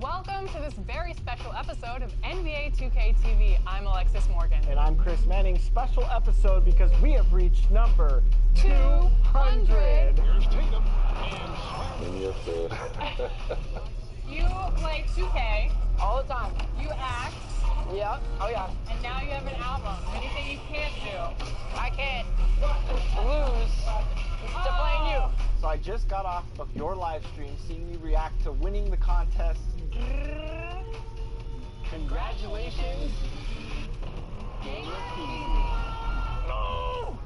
Welcome to this very special episode of NBA2K20. I'm Alexis Morgan. And I'm Chris Manning. Special episode because we have reached number 200. Here's Tatum and You play 2K all the time. You act. Yeah. Oh, yeah. And now you have an album. Anything you can't do? I can't lose to playing you. So I just got off of your live stream seeing you react to winning the contest. Congratulations. No!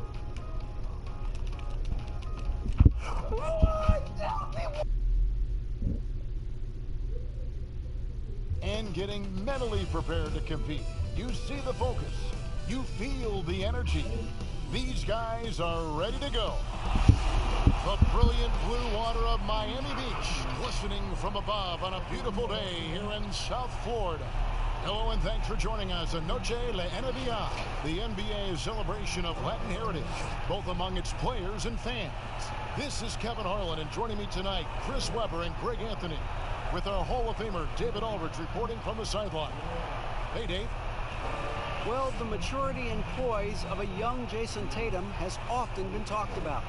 and getting mentally prepared to compete. You see the focus. You feel the energy. These guys are ready to go. The brilliant blue water of Miami Beach, glistening from above on a beautiful day here in South Florida. Hello and thanks for joining us on Noche La NBA, the NBA celebration of Latin heritage, both among its players and fans. This is Kevin Harlan, and joining me tonight, Chris Webber and Greg Anthony, with our Hall of Famer David Aldridge reporting from the sideline. Hey, Dave. Well, the maturity and poise of a young Jason Tatum has often been talked about.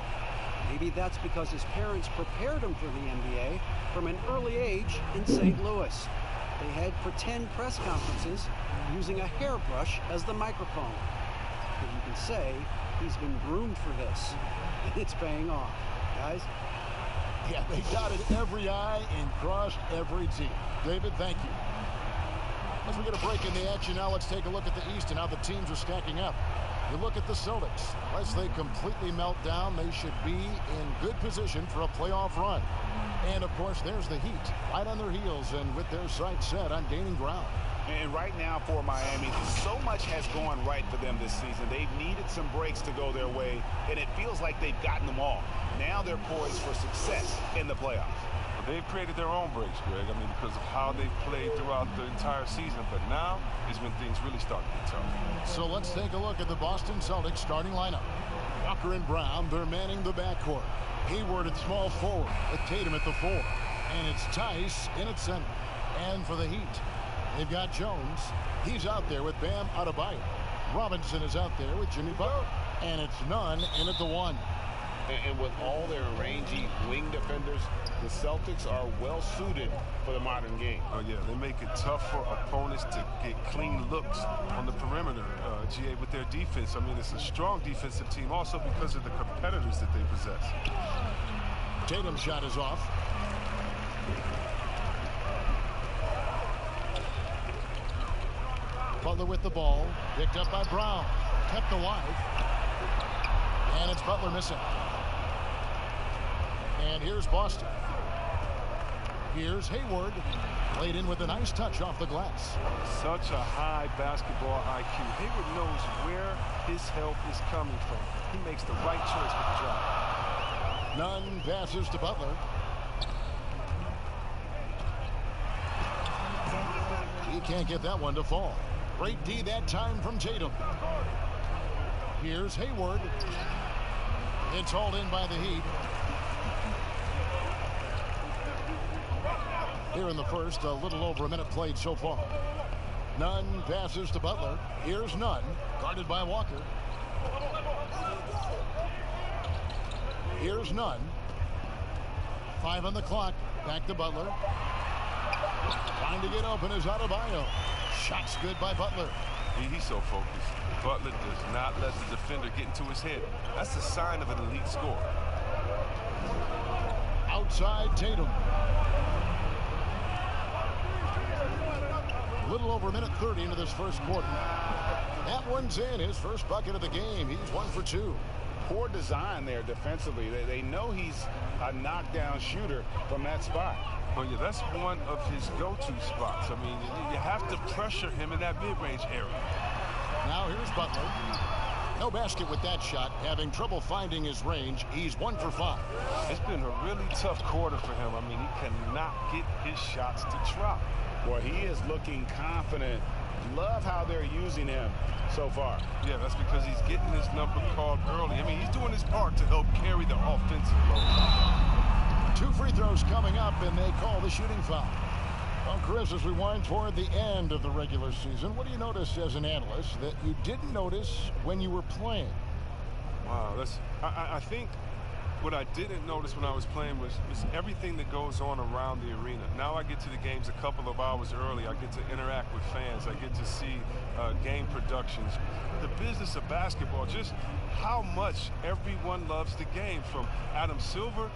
Maybe that's because his parents prepared him for the NBA from an early age in St. Louis. They had pretend press conferences using a hairbrush as the microphone. But you can say he's been groomed for this, and it's paying off. Guys? Yeah, they dotted every I and crossed every T. David, thank you. As we get a break in the action now, let's take a look at the East and how the teams are stacking up. You look at the Celtics. Unless they completely melt down, they should be in good position for a playoff run. And, of course, there's the Heat, right on their heels and with their sights set on gaining ground. And right now for Miami, so much has gone right for them this season. They've needed some breaks to go their way, and it feels like they've gotten them all. Now they're poised for success in the playoffs. They've created their own breaks, Greg. I mean, because of how they've played throughout the entire season. But now is when things really start to get tough. So let's take a look at the Boston Celtics starting lineup. Walker and Brown, they're manning the backcourt. Hayward at small forward with Tatum at the 4. And it's Tice in at center. And for the Heat, they've got Jones. He's out there with Bam Adebayo. Robinson is out there with Jimmy Butler. And it's Nunn in at the 1. And with all their rangy wing defenders, the Celtics are well suited for the modern game. Oh, yeah, they make it tough for opponents to get clean looks on the perimeter, GA, with their defense. I mean, it's a strong defensive team also because of the competitors that they possess. Tatum's shot is off. Butler with the ball, picked up by Brown, kept alive, and it's Butler missing. And here's Boston. Here's Hayward, laid in with a nice touch off the glass. Such a high basketball IQ. Hayward knows where his help is coming from. He makes the right choice with the drive. Nunn passes to Butler. He can't get that one to fall. Great D that time from Tatum. Here's Hayward. It's hauled in by the Heat. Here in the first, a little over a minute played so far. Nunn passes to Butler. Here's Nunn, guarded by Walker. Here's Nunn. 5 on the clock. Back to Butler. Trying to get open is Adebayo. Shot's good by Butler. He's so focused. Butler does not let the defender get into his head. That's a sign of an elite scorer. Outside Tatum. A little over a minute 30 into this first quarter. That one's in, his first bucket of the game. He's 1 for 2. Poor design there defensively. They know he's a knockdown shooter from that spot. Oh, yeah, that's one of his go-to spots. I mean, you have to pressure him in that mid-range area. Now here's Butler. No basket with that shot. Having trouble finding his range. He's 1 for 5. It's been a really tough quarter for him. I mean, he cannot get his shots to drop. Well, he is looking confident. Love how they're using him so far. Yeah, that's because he's getting his number called early. I mean, he's doing his part to help carry the offensive load. 2 free throws coming up, and they call the shooting foul. Well, Chris, as we wind toward the end of the regular season, what do you notice as an analyst that you didn't notice when you were playing? Wow, I think what I didn't notice when I was playing was everything that goes on around the arena. Now I get to the games a couple of hours early. I get to interact with fans. I get to see game productions. The business of basketball, just how much everyone loves the game, from Adam Silver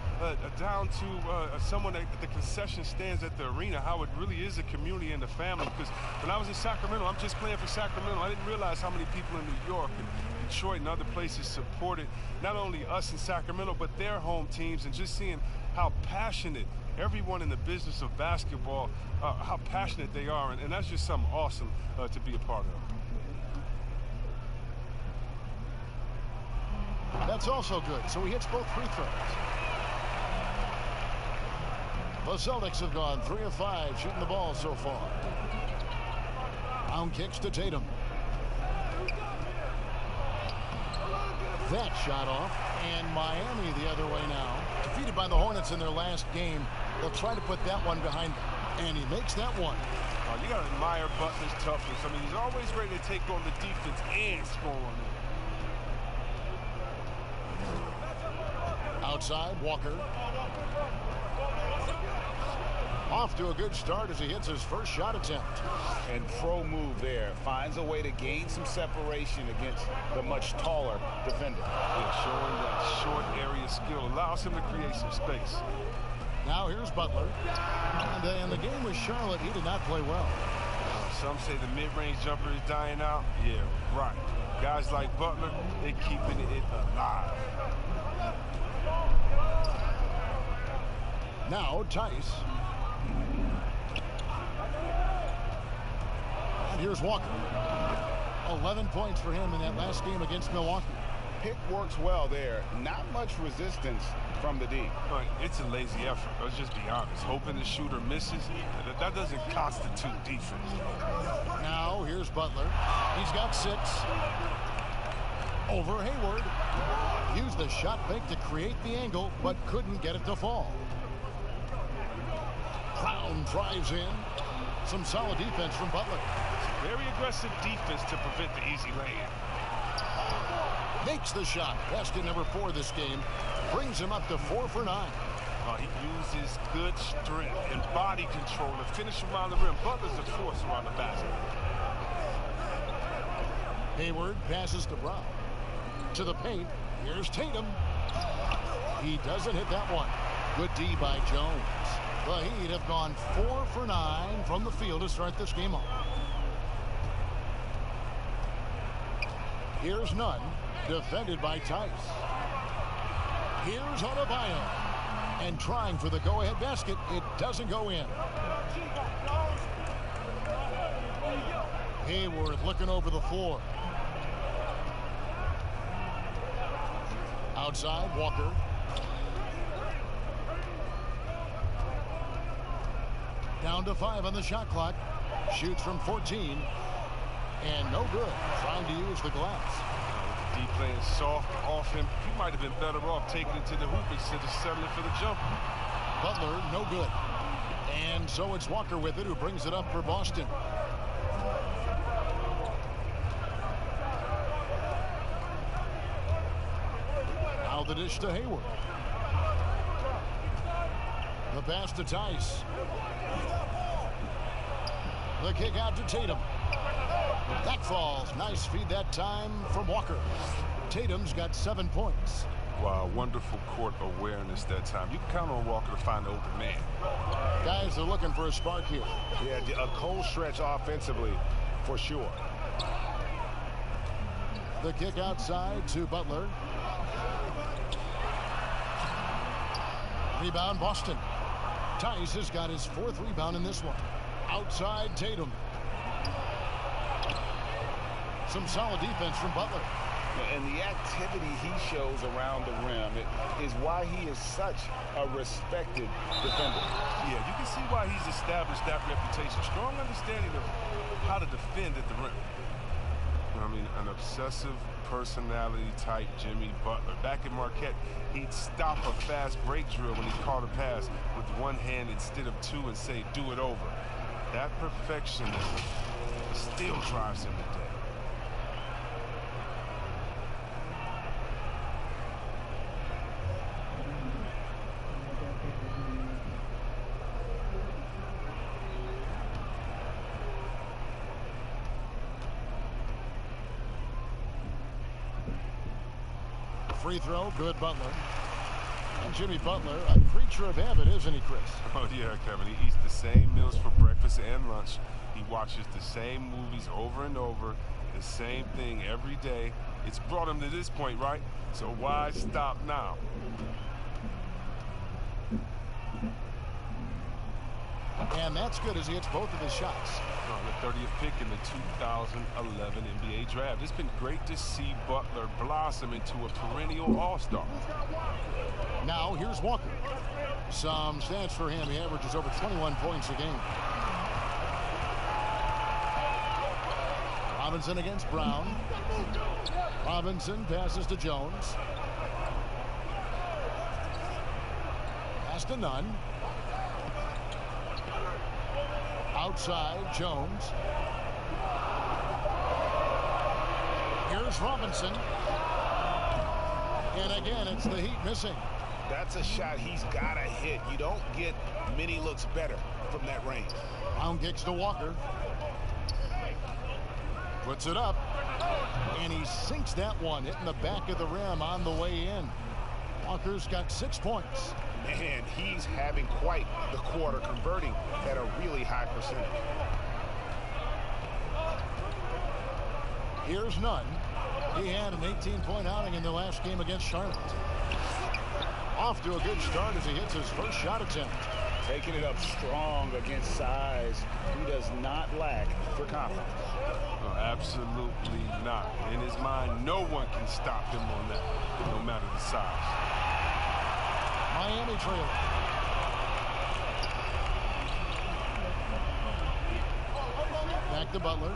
down to someone at the concession stands at the arena, how it really is a community and a family. Because when I was in Sacramento, I'm just playing for Sacramento. I didn't realize how many people in New York and Detroit and other places supported not only us in Sacramento, but their home teams, and just seeing how passionate everyone in the business of basketball, how passionate they are, and that's just something awesome to be a part of. That's also good. So he hits both free throws. The Celtics have gone 3 of 5 shooting the ball so far. Pound kicks to Tatum. That shot off, and Miami the other way now. Defeated by the Hornets in their last game. They'll try to put that one behind them, and he makes that one. You got to admire Butler's toughness. I mean, he's always ready to take on the defense and score on them. Outside, Walker. Off to a good start as he hits his first shot attempt. And pro move there. Finds a way to gain some separation against the much taller defender. Yeah, showing that short area skill allows him to create some space. Now here's Butler. And in the game with Charlotte, he did not play well. Some say the mid-range jumper is dying out. Yeah, right. Guys like Butler, they're keeping it alive. Now Tice. And here's Walker. 11 points for him in that last game against Milwaukee. Pick works well there. Not much resistance from the D. It's a lazy effort. Let's just be honest. Hoping the shooter misses, that doesn't constitute defense. Now here's Butler. He's got 6. Over Hayward. Used the shot fake to create the angle, but couldn't get it to fall. Brown drives in. Some solid defense from Butler. Very aggressive defense to prevent the easy lay-in. Makes the shot. Basket number 4 this game. Brings him up to 4 for 9. He uses good strength and body control to finish around the rim. Butler's a force around the basket. Hayward passes to Brown. To the paint. Here's Tatum. He doesn't hit that one. Good D by Jones. The Heat have gone 4 for 9 from the field to start this game off. Here's Nunn, defended by Tice. Here's Adebayo, and trying for the go-ahead basket. It doesn't go in. Hayward looking over the floor. Outside, Walker. Down to 5 on the shot clock. Shoots from 14. And no good. Trying to use the glass. D playing soft off him. He might have been better off taking it to the hoop instead of settling for the jumper. Butler, no good. And so it's Walker with it, who brings it up for Boston. Now the dish to Hayward. The pass to Tice. The kick out to Tatum. That falls. Nice feed that time from Walker. Tatum's got 7 points. Wow, wonderful court awareness that time. You can count on Walker to find the open man. Guys are looking for a spark here. Yeah, a cold stretch offensively, for sure. The kick outside to Butler. Rebound, Boston. Tice has got his 4th rebound in this one. Outside, Tatum. Some solid defense from Butler. And the activity he shows around the rim is why he is such a respected defender. Yeah, you can see why he's established that reputation. Strong understanding of how to defend at the rim. You know what I mean? An obsessive personality type Jimmy Butler. Back in Marquette, he'd stop a fast break drill when he caught a pass with one hand instead of 2 and say, do it over. That perfectionism still drives him today. Free throw, good Butler. And Jimmy Butler, a creature of habit, isn't he, Chris? Oh, yeah, Kevin. He eats the same meals for breakfast and lunch. He watches the same movies over and over, the same thing every day. It's brought him to this point, right? So why stop now? And that's good as he hits both of his shots. The 30th pick in the 2011 NBA draft. It's been great to see Butler blossom into a perennial all-star. Now here's Walker. Some stats for him. He averages over 21 points a game. Robinson against Brown. Robinson passes to Jones. Pass to Nunn. Outside, Jones. Here's Robinson. And again, it's the Heat missing. That's a shot he's got to hit. You don't get many looks better from that range. Brown kicks to Walker. Puts it up. And he sinks that one, hitting the back of the rim on the way in. Walker's got 6 points. Man, he's having quite the quarter, converting at a really high percentage. Here's Nunn. He had an 18-point outing in the last game against Charlotte. Off to a good start as he hits his first shot attempt. Taking it up strong against size. He does not lack for confidence. No, absolutely not. In his mind, no one can stop him on that, no matter the size. Miami trailer. Back to Butler.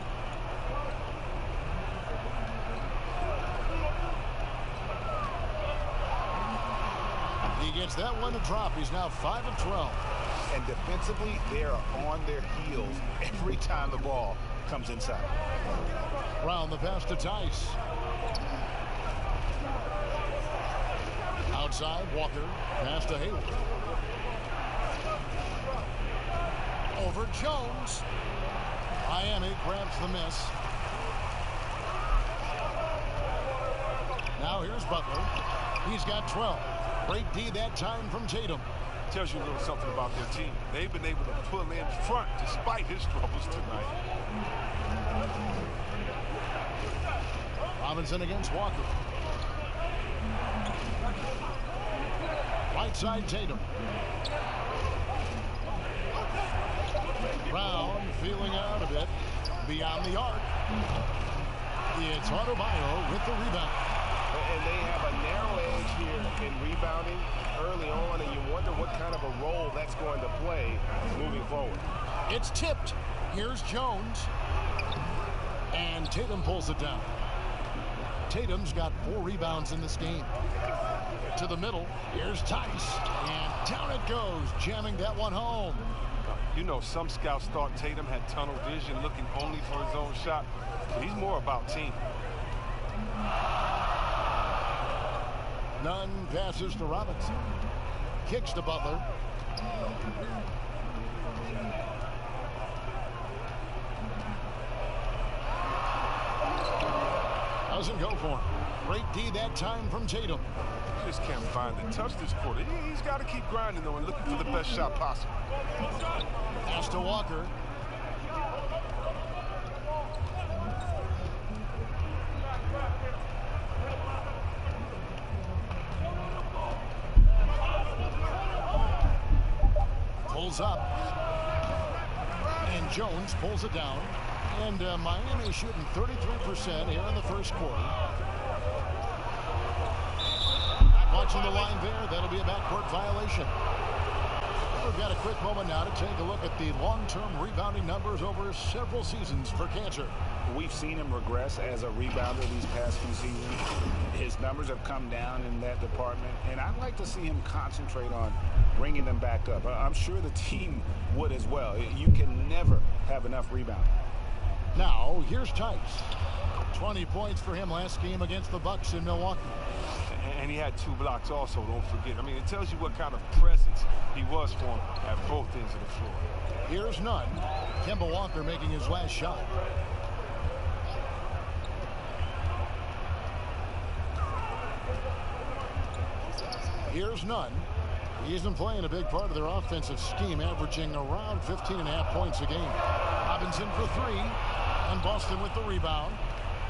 He gets that one to drop. He's now 5 of 12. And defensively, they are on their heels every time the ball comes inside. Brown, the pass to Tice. Outside, Walker. Pass to Hayward. Over Jones. Miami grabs the miss. Now here's Butler. He's got 12. Great D that time from Tatum. Tells you a little something about their team. They've been able to pull in front despite his troubles tonight. Robinson against Walker. Right side, Tatum. Brown feeling out a bit. Beyond the arc. It's Adebayo with the rebound. And they have a narrow edge here in rebounding early on, and you wonder what kind of a role that's going to play moving forward. It's tipped. Here's Jones. And Tatum pulls it down. Tatum's got 4 rebounds in this game. To the middle. Here's Tice. And down it goes, jamming that one home. You know, some scouts thought Tatum had tunnel vision, looking only for his own shot. He's more about team. Nunn passes to Robinson. Kicks to Butler. Doesn't go for him. Great D that time from Tatum. Just can't find the touch this quarter. He's got to keep grinding, though, and looking for the best shot possible. Pass to Walker. Pulls up. And Jones pulls it down. And Miami shooting 33% here in the first quarter. Watching the line there, that'll be a backcourt violation. We've got a quick moment now to take a look at the long-term rebounding numbers over several seasons for Cantor. We've seen him regress as a rebounder these past few seasons. His numbers have come down in that department, and I'd like to see him concentrate on bringing them back up. I'm sure the team would as well. You can never have enough rebounding. Now, here's Tice. 20 points for him last game against the Bucks in Milwaukee. And he had 2 blocks also, don't forget. I mean, it tells you what kind of presence he was for him at both ends of the floor. Here's none. Kemba Walker making his last shot. Here's none. He's been playing a big part of their offensive scheme, averaging around 15.5 points a game. Robinson for 3, and Boston with the rebound.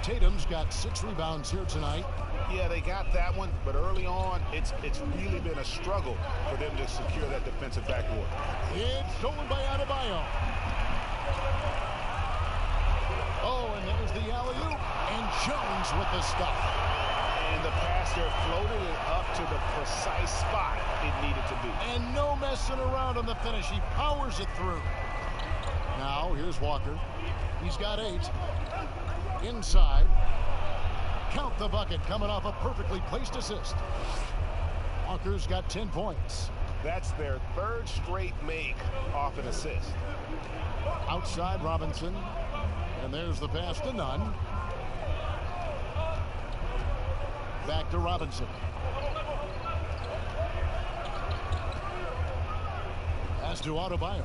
Tatum's got 6 rebounds here tonight. Yeah, they got that one, but early on, it's really been a struggle for them to secure that defensive backboard. It's stolen by Adebayo. Oh, and there's the alley-oop, and Jones with the stuff. And the pass there floated it up to the precise spot it needed to be. And no messing around on the finish. He powers it through. Now, here's Walker. He's got 8. Inside. Count the bucket, coming off a perfectly placed assist. Walker's got 10 points. That's their 3rd straight make off an assist. Outside Robinson. And there's the pass to Nunn. Back to Robinson. Pass to Adebayo.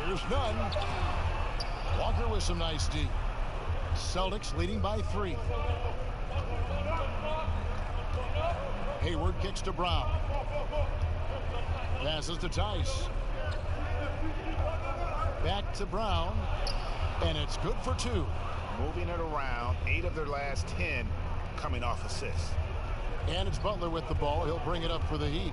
Here's Nunn. Walker with some nice D. Celtics leading by 3. Hayward kicks to Brown. Passes to Tice. Back to Brown. And it's good for 2. Moving it around, 8 of their last 10 coming off assists. And it's Butler with the ball. He'll bring it up for the Heat.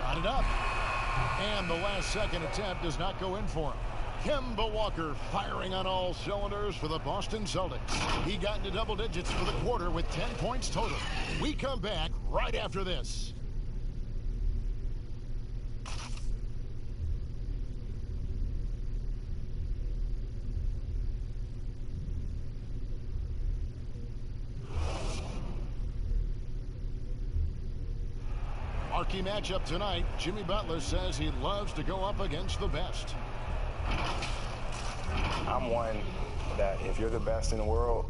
Got it up. And the last-second attempt does not go in for him. Kemba Walker firing on all cylinders for the Boston Celtics. He got into double digits for the quarter with 10 points total. We come back right after this. Marquee matchup tonight. Jimmy Butler says he loves to go up against the best. I'm one that if you're the best in the world,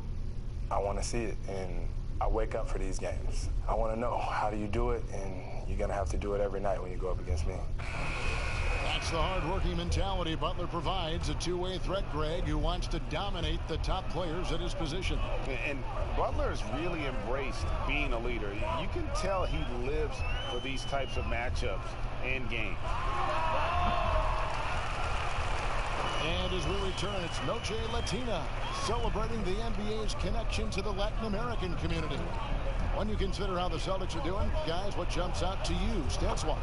I want to see it, and I wake up for these games. I want to know, how do you do it, and you're going to have to do it every night when you go up against me. That's the hard-working mentality Butler provides, a two-way threat, Greg, who wants to dominate the top players at his position. And Butler has really embraced being a leader. You can tell he lives for these types of matchups and games. And as we return, it's Noche Latina, celebrating the NBA's connection to the Latin American community. When you consider how the Celtics are doing, guys, what jumps out to you, stats-wise?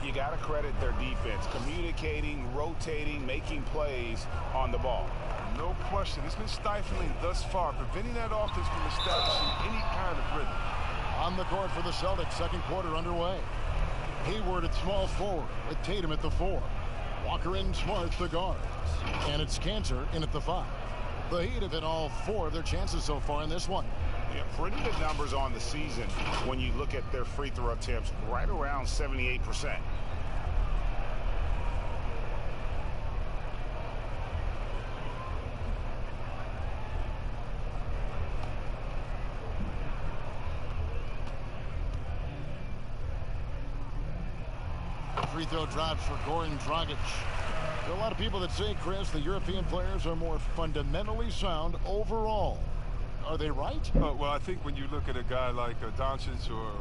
You got to credit their defense, communicating, rotating, making plays on the ball. No question. It's been stifling thus far, preventing that offense from establishing any kind of rhythm. On the court for the Celtics, second quarter underway. Hayward at small forward with Tatum at the 4. Walker and Smart the guards. And it's Cantor in at the 5. The Heat have hit all 4 of their chances so far in this one. Yeah, pretty good numbers on the season when you look at their free throw attempts, right around 78%. Free throw drops for Goran Dragic. There are a lot of people that say, Chris, the European players are more fundamentally sound overall. Are they right? Well, I think when you look at a guy like Doncic or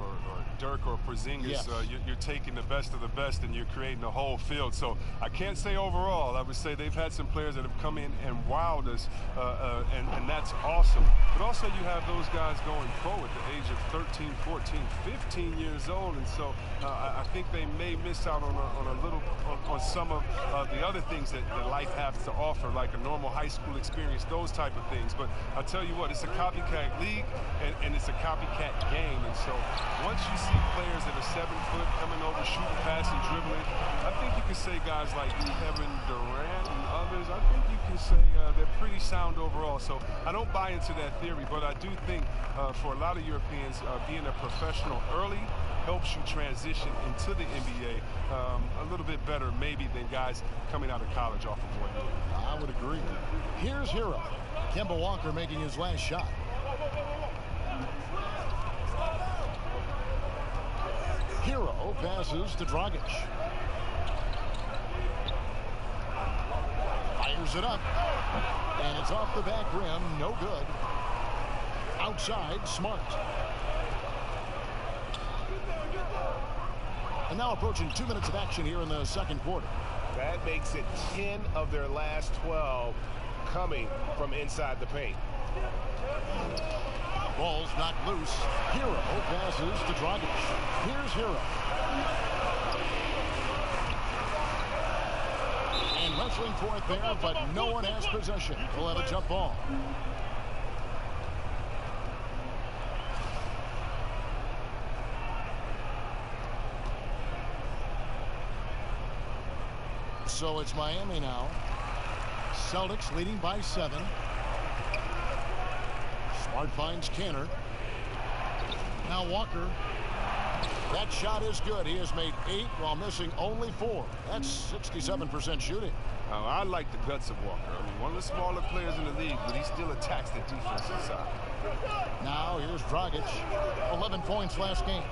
Dirk or Porzingis, Yes. you're taking the best of the best and you're creating a whole field. So I can't say overall. I would say they've had some players that have come in and wowed us, and that's awesome. But also you have those guys going pro at the age of 13, 14, 15 years old, and so I think they may miss out on some of the other things that life has to offer, like a normal high school experience, those type of things. But I tell you what, it's a copycat league, and it's a copycat game. And so once you see players that are 7 foot coming over, shooting, passing, dribbling, I think you can say guys like Kevin Durant and others, I think you can say they're pretty sound overall. So I don't buy into that theory, but I do think for a lot of Europeans, being a professional early helps you transition into the NBA a little bit better maybe than guys coming out of college off of 1 year. I would agree. Here's Hero. Kemba Walker making his last shot. Hero passes to Dragic. Fires it up. And it's off the back rim. No good. Outside, Smart. And now approaching 2 minutes of action here in the second quarter. That makes it 10 of their last 12 coming from inside the paint. Ball's knocked loose. Hero passes to Dragic. Here's Hero. And wrestling for it there, but no one has possession. We'll have a jump ball. So it's Miami now. Celtics leading by 7. Smart finds Canner. Now Walker. That shot is good. He has made 8 while missing only 4. That's 67% shooting. I like the guts of Walker. I mean, one of the smaller players in the league, but he still attacks the defensive side. Now here's Dragic. 11 points last game.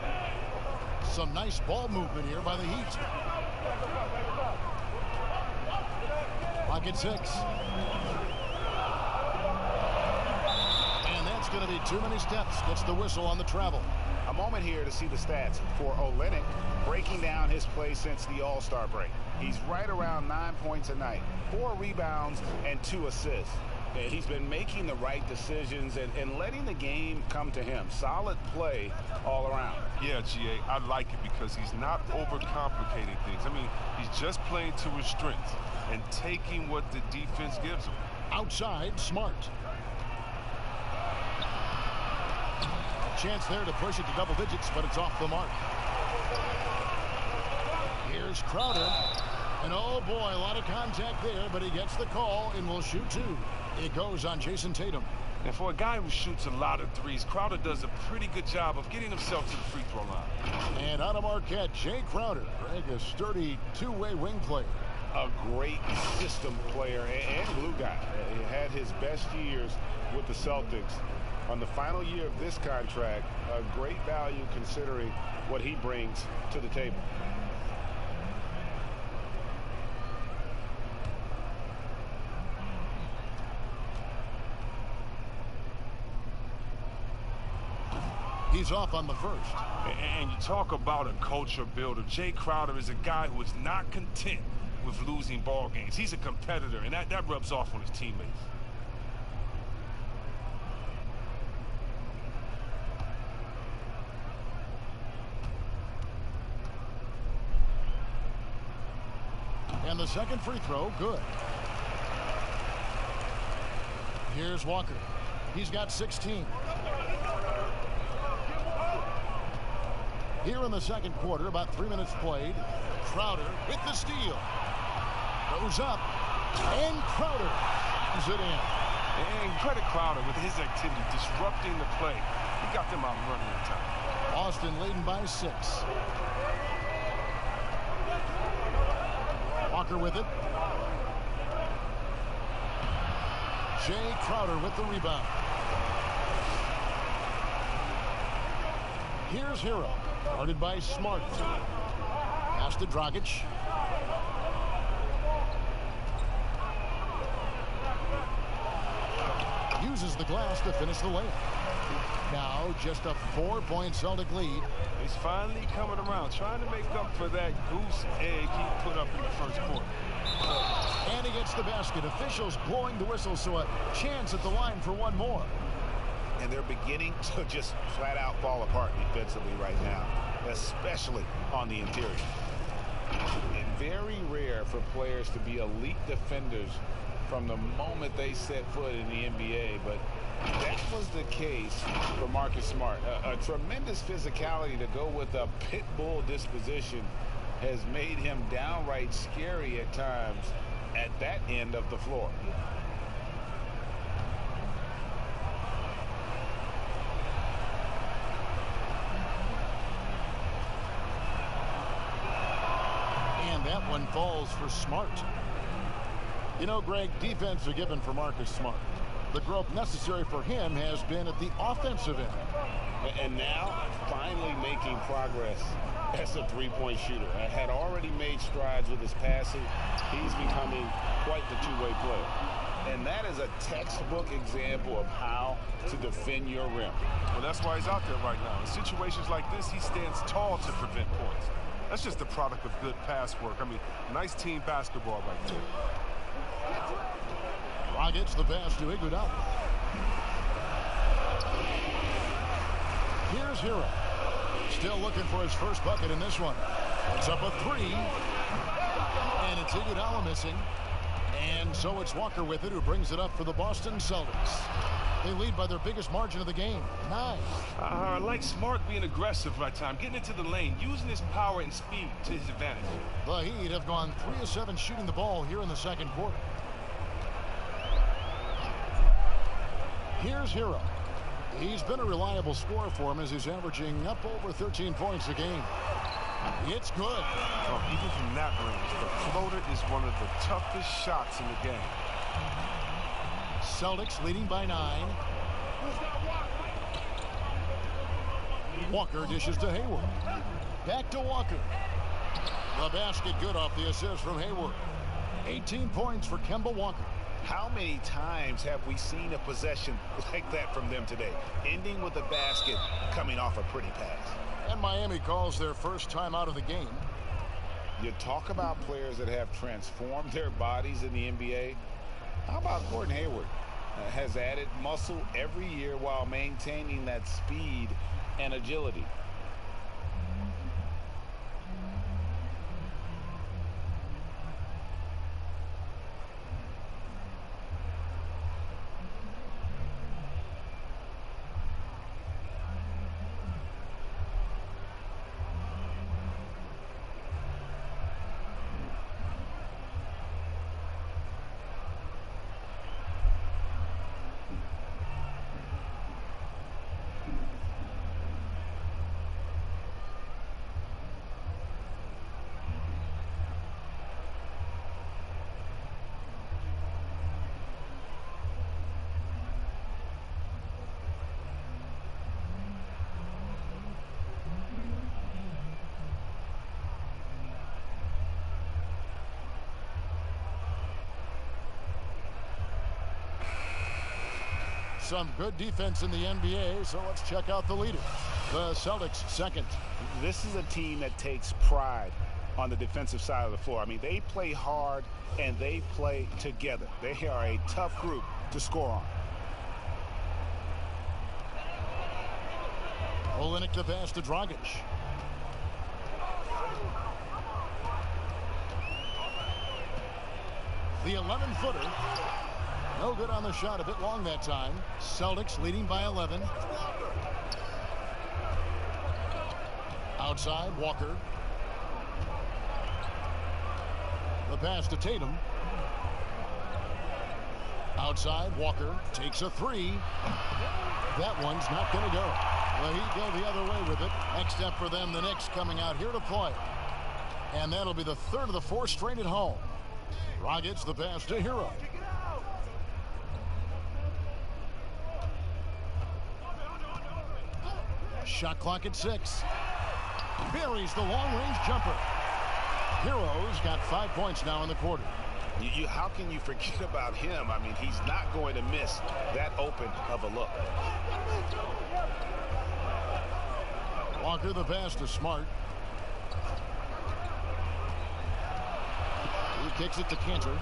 Some nice ball movement here by the Heat. Clock at 6. And that's going to be too many steps. Gets the whistle on the travel. A moment here to see the stats for Olynyk, breaking down his play since the All-Star break. He's right around 9 points a night, 4 rebounds, and 2 assists. He's been making the right decisions and letting the game come to him. Solid play all around. Yeah, GA, I like it because he's not overcomplicating things. I mean, he's just playing to his strengths and taking what the defense gives him. Outside, Smart. Chance there to push it to double digits, but it's off the mark. Here's Crowder. And oh boy, a lot of contact there, but he gets the call and will shoot 2. It goes on Jason Tatum. And for a guy who shoots a lot of threes, Crowder does a pretty good job of getting himself to the free throw line. And out of Marquette, Jay Crowder, a sturdy two-way wing player. A great system player and glue guy. He had his best years with the Celtics. On the final year of this contract, a great value considering what he brings to the table. He's off on the first. And you talk about a culture builder. Jay Crowder is a guy who is not content with losing ball games. He's a competitor, and that rubs off on his teammates. And the second free throw, good. Here's Walker. He's got 16. Here in the second quarter, about 3 minutes played. Crowder with the steal. Goes up. And Crowder is it in. And credit Crowder with his activity, disrupting the play. He got them out running in time. Boston leading by 6. Walker with it. Jay Crowder with the rebound. Here's Hero. Guarded by Smart. Pass to Dragic. Uses the glass to finish the layup. Now just a 4-point Celtic lead. He's finally coming around, trying to make up for that goose egg he put up in the first quarter. And he gets the basket. Officials blowing the whistle, so a chance at the line for one more. And they're beginning to just flat out fall apart defensively right now, especially on the interior. And very rare for players to be elite defenders from the moment they set foot in the NBA, but that was the case for Marcus Smart. A tremendous physicality to go with a pit bull disposition has made him downright scary at times at that end of the floor. And that one falls for Smart. You know, Greg, defense are given for Marcus Smart. The growth necessary for him has been at the offensive end. And now, finally making progress as a three-point shooter. Had already made strides with his passing. He's becoming quite the two-way player. And that is a textbook example of how to defend your rim. Well, that's why he's out there right now. In situations like this, he stands tall to prevent points. That's just the product of good pass work. I mean, nice team basketball right there. Gets the pass to Iguodala. Here's Hero. Still looking for his first bucket in this one. It's up a three. And it's Iguodala missing. And so it's Walker with it, who brings it up for the Boston Celtics. They lead by their biggest margin of the game, 9. I like Smart being aggressive right time, getting into the lane, using his power and speed to his advantage. The Heat have gone 3 of 7 shooting the ball here in the second quarter. Here's Hero. He's been a reliable scorer for him as he's averaging up over 13 points a game. It's good. Oh, even from that range, the floater is one of the toughest shots in the game. Celtics leading by 9. Walker dishes to Hayward. Back to Walker. The basket good off the assist from Hayward. 18 points for Kemba Walker. How many times have we seen a possession like that from them today, ending with a basket coming off a pretty pass? And Miami calls their first time out of the game. You talk about players that have transformed their bodies in the NBA. How about Gordon Hayward? Has added muscle every year while maintaining that speed and agility. Some good defense in the NBA, so let's check out the leaders. The Celtics second. This is a team that takes pride on the defensive side of the floor. I mean, they play hard and they play together. They are a tough group to score on. Olenek to pass to Dragic. The 11-footer. No good on the shot, a bit long that time. Celtics leading by 11. Outside, Walker. The pass to Tatum. Outside, Walker takes a three. That one's not going to go. The Heat go the other way with it. Next step for them, the Knicks coming out here to play. And that'll be the third of the fourth straight at home. Dragic the pass to Hero. Shot clock at 6. Buries the long-range jumper. Hero's got 5 points now in the quarter. How can you forget about him? I mean, he's not going to miss that open of a look. Walker the pass to Smart. He kicks it to Cantor.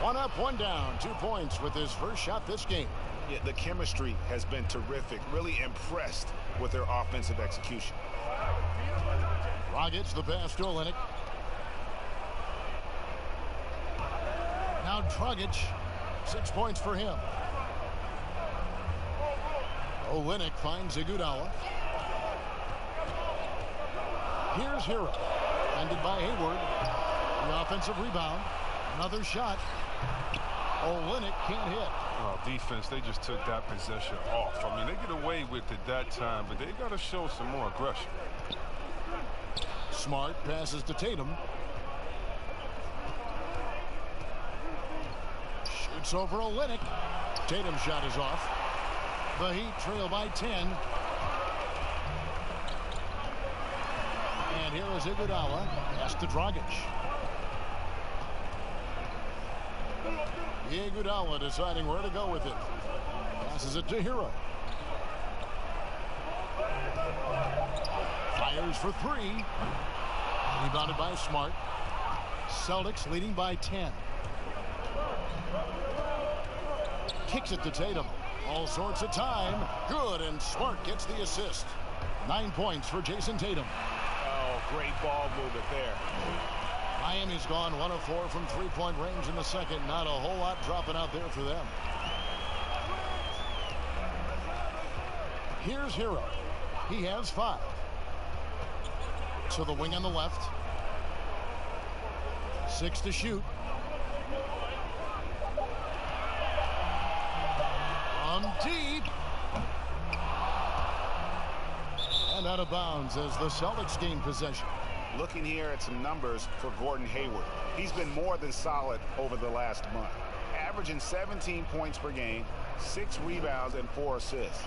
One up, one down. 2 points with his first shot this game. Yeah, the chemistry has been terrific. Really impressed with their offensive execution. Rockets the pass to Olynyk. Now Dragic. 6 points for him. Olynyk finds Iguodala. Here's Hero. Ended by Hayward. The offensive rebound. Another shot. Olynyk can't hit. Oh, defense, they just took that possession off. I mean, they get away with it that time, but they got to show some more aggression. Smart passes to Tatum. Shoots over Olynyk. Tatum's shot is off. The Heat trail by 10. And here is Iguodala. Pass to Dragic. Iguodala deciding where to go with it. Passes it to Hero. Fires for three. Rebounded by Smart. Celtics leading by 10. Kicks it to Tatum. All sorts of time. Good, and Smart gets the assist. 9 points for Jason Tatum. Oh, great ball movement there. Miami's gone 1 of 4 from three-point range in the second. Not a whole lot dropping out there for them. Here's Hero. He has 5. To the wing on the left. 6 to shoot. From deep. And out of bounds as the Celtics gain possession. Looking here at some numbers for Gordon Hayward. He's been more than solid over the last month. Averaging 17 points per game, 6 rebounds, and 4 assists.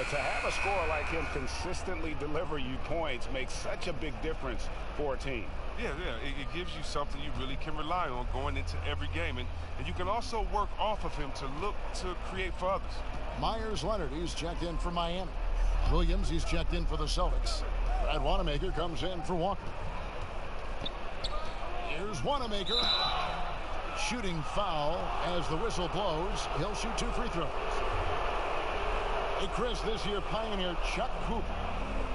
To have a scorer like him consistently deliver you points makes such a big difference for a team. Yeah, it gives you something you really can rely on going into every game. And you can also work off of him to look to create for others. Myers Leonard, he's checked in for Miami. Williams, he's checked in for the Celtics. Brad Wanamaker comes in for Walker. Here's Wanamaker. Shooting foul as the whistle blows. He'll shoot 2 free throws. Hey, Chris, this year pioneer Chuck Cooper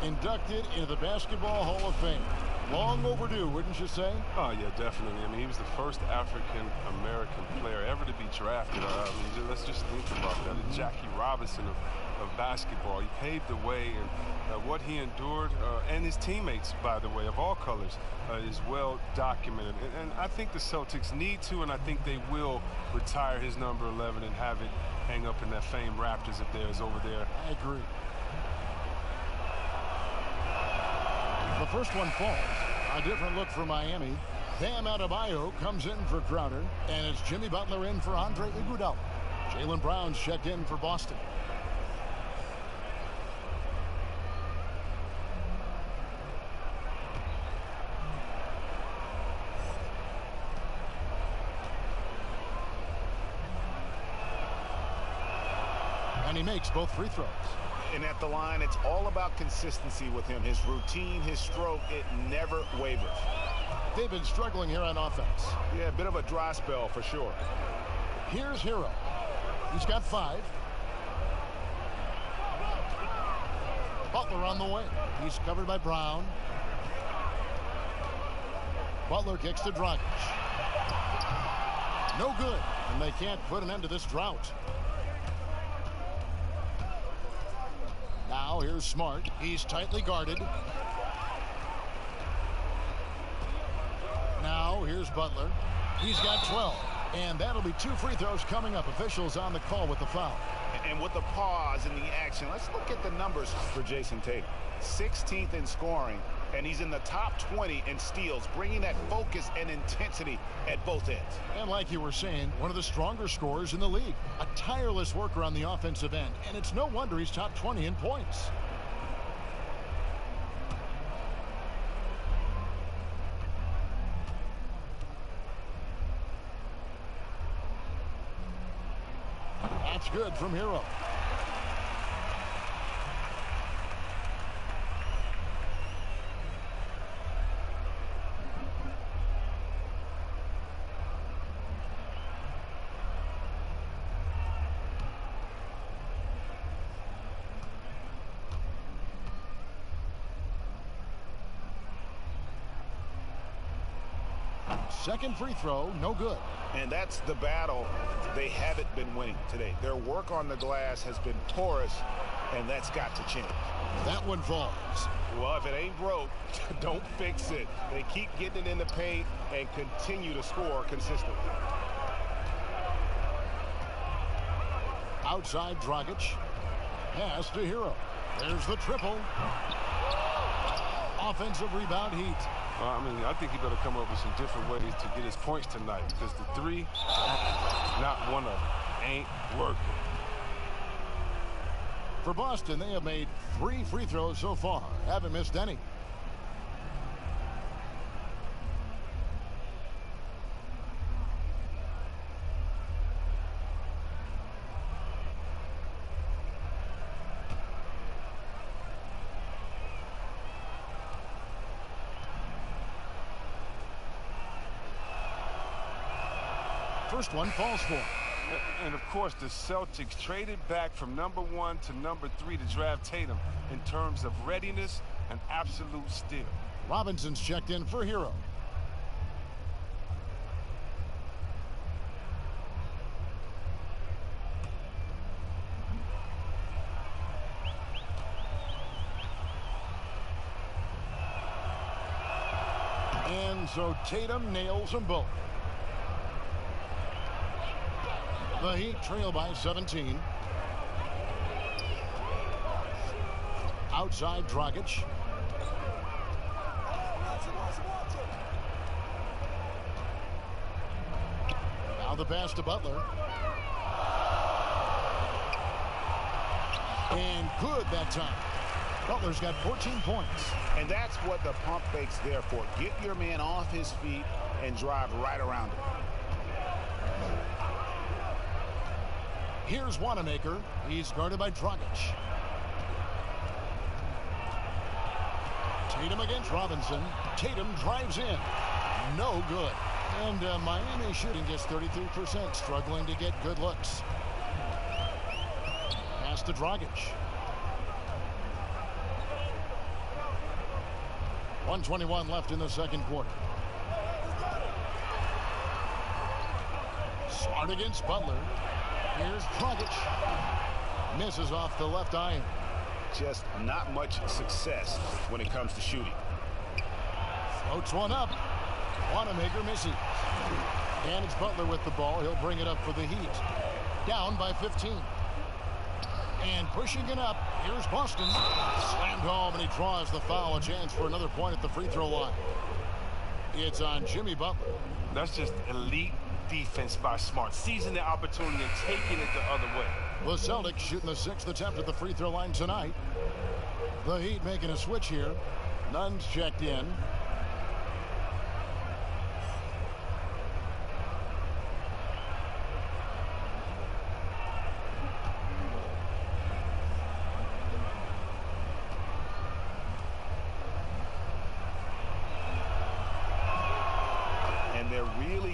inducted into the Basketball Hall of Fame. Long overdue, wouldn't you say? Oh, yeah, definitely. I mean, he was the first African-American player ever to be drafted. I mean, let's just think about that. The Jackie Robinson of basketball. He paved the way, and what he endured, and his teammates, by the way, of all colors, is well documented. And I think the Celtics need to, and I think they will retire his number 11 and have it hang up in that famed Raptors of theirs over there. I agree. The first one falls. A different look for Miami. Bam Adebayo comes in for Crowder, and it's Jimmy Butler in for Andre Iguodala. Jaylen Brown's checked in for Boston. And he makes both free throws. And at the line, it's all about consistency with him. His routine, his stroke, it never wavers. They've been struggling here on offense. Yeah, a bit of a dry spell for sure. Here's Hero. He's got 5. Butler on the wing. He's covered by Brown. Butler kicks to Dragic. No good, and they can't put an end to this drought. Now here's Smart. He's tightly guarded. Now here's Butler. He's got 12. And that'll be 2 free throws coming up. Officials on the call with the foul. And with the pause in the action, let's look at the numbers for Jason Tatum. 16th in scoring, and he's in the top 20 in steals, bringing that focus and intensity at both ends. And like you were saying, one of the stronger scorers in the league. A tireless worker on the offensive end, and it's no wonder he's top 20 in points. That's good from Hero. Second free throw, no good. And that's the battle they haven't been winning today. Their work on the glass has been porous, and that's got to change. That one falls. Well, if it ain't broke, don't fix it. They keep getting it in the paint and continue to score consistently. Outside Dragic. Pass to Hero. There's the triple. Offensive rebound, Heat. I mean, I think he better come up with some different ways to get his points tonight, because the three, not one of them, ain't working. For Boston, they have made 3 free throws so far. Haven't missed any. First one falls for him. And of course, the Celtics traded back from #1 to #3 to draft Tatum in terms of readiness and absolute steal. Robinson's checked in for Hero. And so Tatum nails them both. The Heat trail by 17. Outside Dragic. Now the pass to Butler. And good that time. Butler's got 14 points. And that's what the pump fake's there for. Get your man off his feet and drive right around him. Here's Wanamaker. He's guarded by Dragic. Tatum against Robinson. Tatum drives in. No good. And Miami shooting just 33%, struggling to get good looks. Pass to Dragic. 1:21 left in the second quarter. Smart against Butler. Here's Dragic. Misses off the left iron. Just not much success when it comes to shooting. Floats one up. Wanamaker misses. And it's Butler with the ball. He'll bring it up for the Heat. Down by 15. And pushing it up. Here's Boston. Slammed home, and he draws the foul. A chance for another point at the free throw line. It's on Jimmy Butler. That's just elite defense by Smart, seizing the opportunity and taking it the other way. The Celtics shooting the 6th attempt at the free throw line tonight. The Heat making a switch here. Nunn's checked in.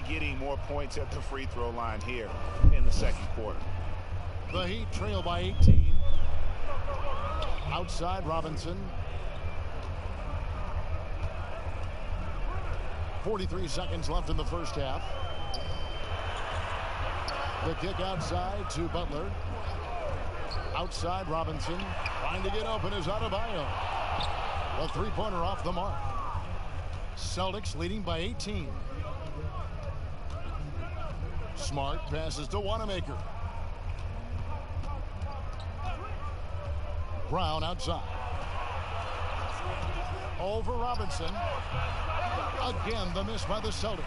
Getting more points at the free throw line here in the second quarter. The Heat trail by 18. Outside Robinson. 43 seconds left in the first half. The kick outside to Butler. Outside Robinson. Trying to get open is Adebayo. The three-pointer off the mark. Celtics leading by 18. Smart passes to Wanamaker. Brown outside. Over Robinson. Again, the miss by the Celtics.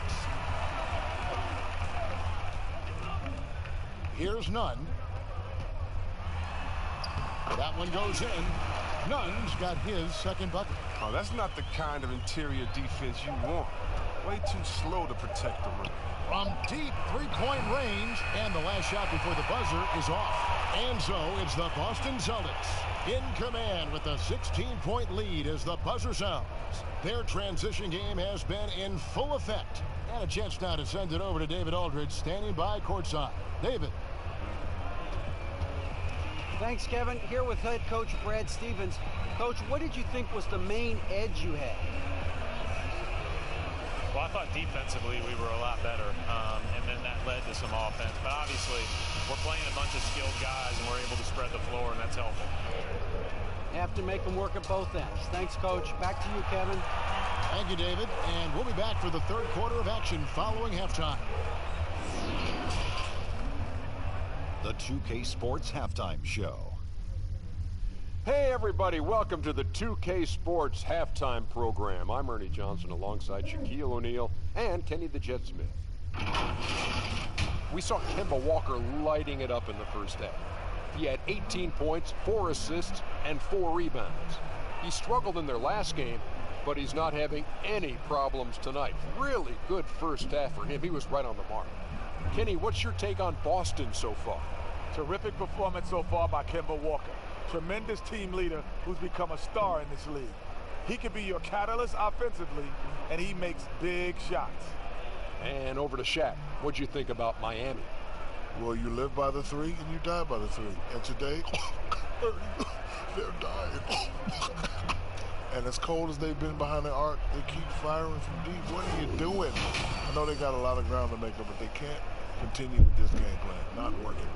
Here's Nunn. That one goes in. Nunn's got his second bucket. Oh, that's not the kind of interior defense you want. way too slow to protect the rim. From deep three-point range, and the last shot before the buzzer is off. And so it's the Boston Celtics in command with a 16-point lead as the buzzer sounds. Their transition game has been in full effect. And a chance now to send it over to David Aldridge, standing by courtside. David. Thanks, Kevin. Here with head coach Brad Stevens. Coach, what did you think was the main edge you had? Well, I thought defensively we were a lot better, and then that led to some offense. But obviously, we're playing a bunch of skilled guys, and we're able to spread the floor, and that's helpful. Have to make them work at both ends. Thanks, Coach. Back to you, Kevin. Thank you, David. And we'll be back for the third quarter of action following halftime. The 2K Sports Halftime Show. Hey everybody, welcome to the 2K Sports Halftime Program. I'm Ernie Johnson alongside Shaquille O'Neal and Kenny the Jet Smith. We saw Kemba Walker lighting it up in the first half. He had 18 points, 4 assists, and 4 rebounds. He struggled in their last game, but he's not having any problems tonight. Really good first half for him. He was right on the mark. Kenny, what's your take on Boston so far? Terrific performance so far by Kemba Walker. Tremendous team leader who's become a star in this league. He can be your catalyst offensively, and he makes big shots. And over to Shaq. What'd you think about Miami? Well, you live by the three and you die by the three. And today, they're dying. And as cold as they've been behind the arc, they keep firing from deep. What are you doing? I know they got a lot of ground to make up, but they can't continue with this game plan. Not working.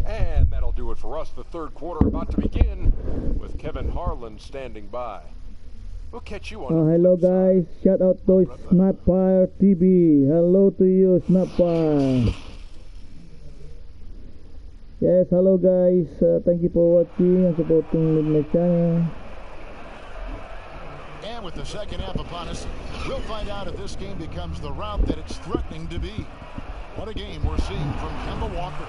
And that'll do it for us. The third quarter about to begin with Kevin Harlan standing by. We'll catch you on. Hello guys, shout out to Snapfire TV. Hello to you, Snapfire. Yes, hello guys. Thank you for watching and supporting my channel. And with the second half upon us, we'll find out if this game becomes the route that it's threatening to be. What a game we're seeing from Kemba Walker.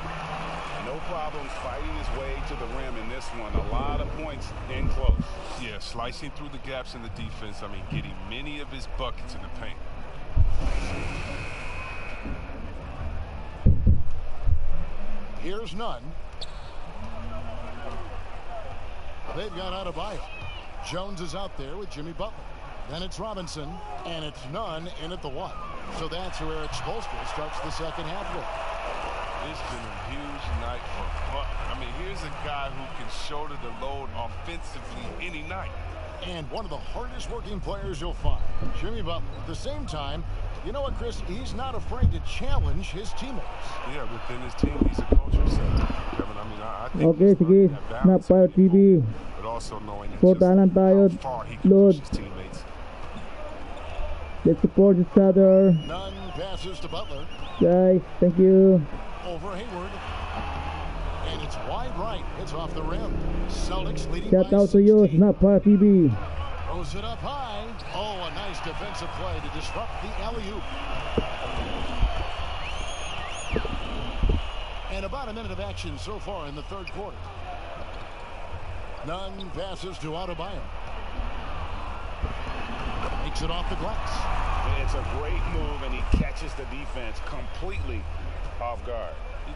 No problems fighting his way to the rim in this one. A lot of points in close. Yeah, slicing through the gaps in the defense. I mean, getting many of his buckets in the paint. Here's none. They've got Adebayo. Jones is out there with Jimmy Butler. Then it's Robinson, and it's none in at the one. So that's where Eric Spoelstra starts the second half with. It's been a huge night for Butler. I mean, here's a guy who can shoulder the load offensively any night. And one of the hardest working players you'll find, Jimmy Butler. At the same time, you know what, Chris? He's not afraid to challenge his teammates. Yeah, within his team, he's a culture setter. Kevin, I mean, I think Okay, sige. Snapfire TV. but also knowing Supportahan tayo. how far he can Load. push his teammates. Let's support each other. None passes to Butler. Guys, thank you. Over Hayward. And it's wide right. It's off the rim. Celtics leading Shout by out to you, 16. Snapfire TV. Throws it up high. Oh, a nice defensive play to disrupt the alley-oop. And about a minute of action so far in the third quarter. None passes to Adebayo. Makes it off the glass. It's a great move, and he catches the defense completely off guard.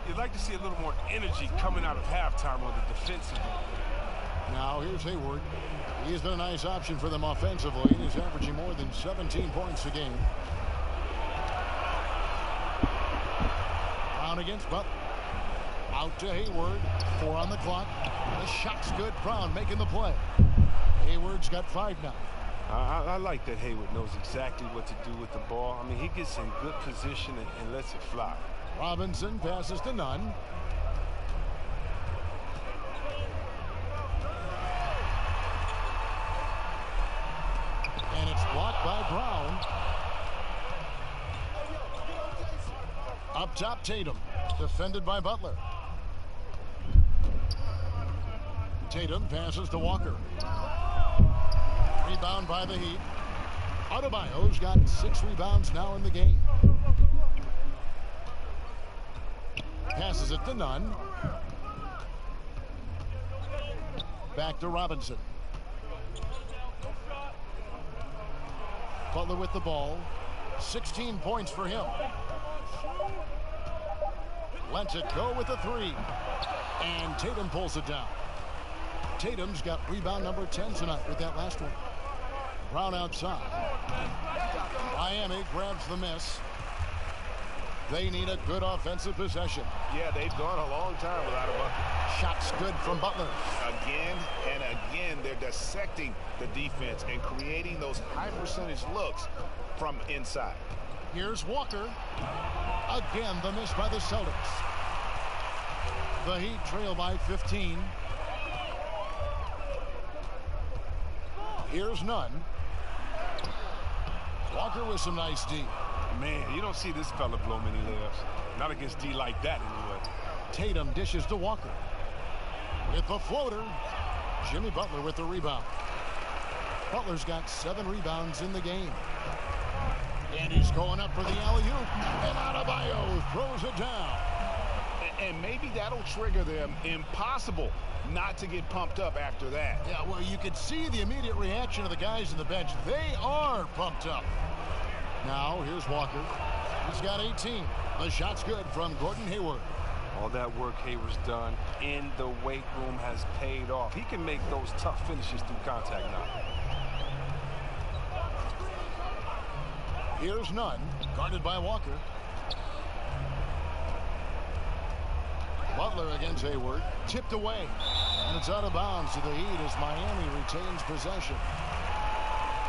You'd like to see a little more energy coming out of halftime on the defensive end. Now here's Hayward. He's been a nice option for them offensively. He's averaging more than 17 points a game. Brown against Butler. Out to Hayward. 4 on the clock. The shot's good. Brown making the play. Hayward's got 5 now. I like that Hayward knows exactly what to do with the ball. I mean, he gets in good position and lets it fly. Robinson passes to Nunn. And it's blocked by Brown. Up top, Tatum. Defended by Butler. Tatum passes to Walker. Rebound by the Heat. Adebayo's got 6 rebounds now in the game. Passes it to Nunn. Back to Robinson. Butler with the ball. 16 points for him. Lets it go with a three. And Tatum pulls it down. Tatum's got rebound number 10 tonight with that last one. Brown outside. Miami grabs the miss. They need a good offensive possession. Yeah, they've gone a long time without a bucket. Shots good from Butler. Again and again, they're dissecting the defense and creating those high percentage looks from inside. Here's Walker. Again, the miss by the Celtics. The Heat trail by 15. Here's Nunn. Walker with some nice D. Man, you don't see this fella blow many layups. Not against D like that, anyway. Tatum dishes to Walker. With the floater. Jimmy Butler with the rebound. Butler's got 7 rebounds in the game. And he's going up for the alley-oop. And Adebayo throws it down. And maybe that'll trigger them. Impossible not to get pumped up after that. Yeah, well, you could see the immediate reaction of the guys on the bench. They are pumped up. Now, here's Walker. He's got 18. The shot's good from Gordon Hayward. All that work Hayward's done in the weight room has paid off. He can make those tough finishes through contact now. Here's Nunn, guarded by Walker. Butler against Hayward, tipped away. And it's out of bounds to the Heat as Miami retains possession.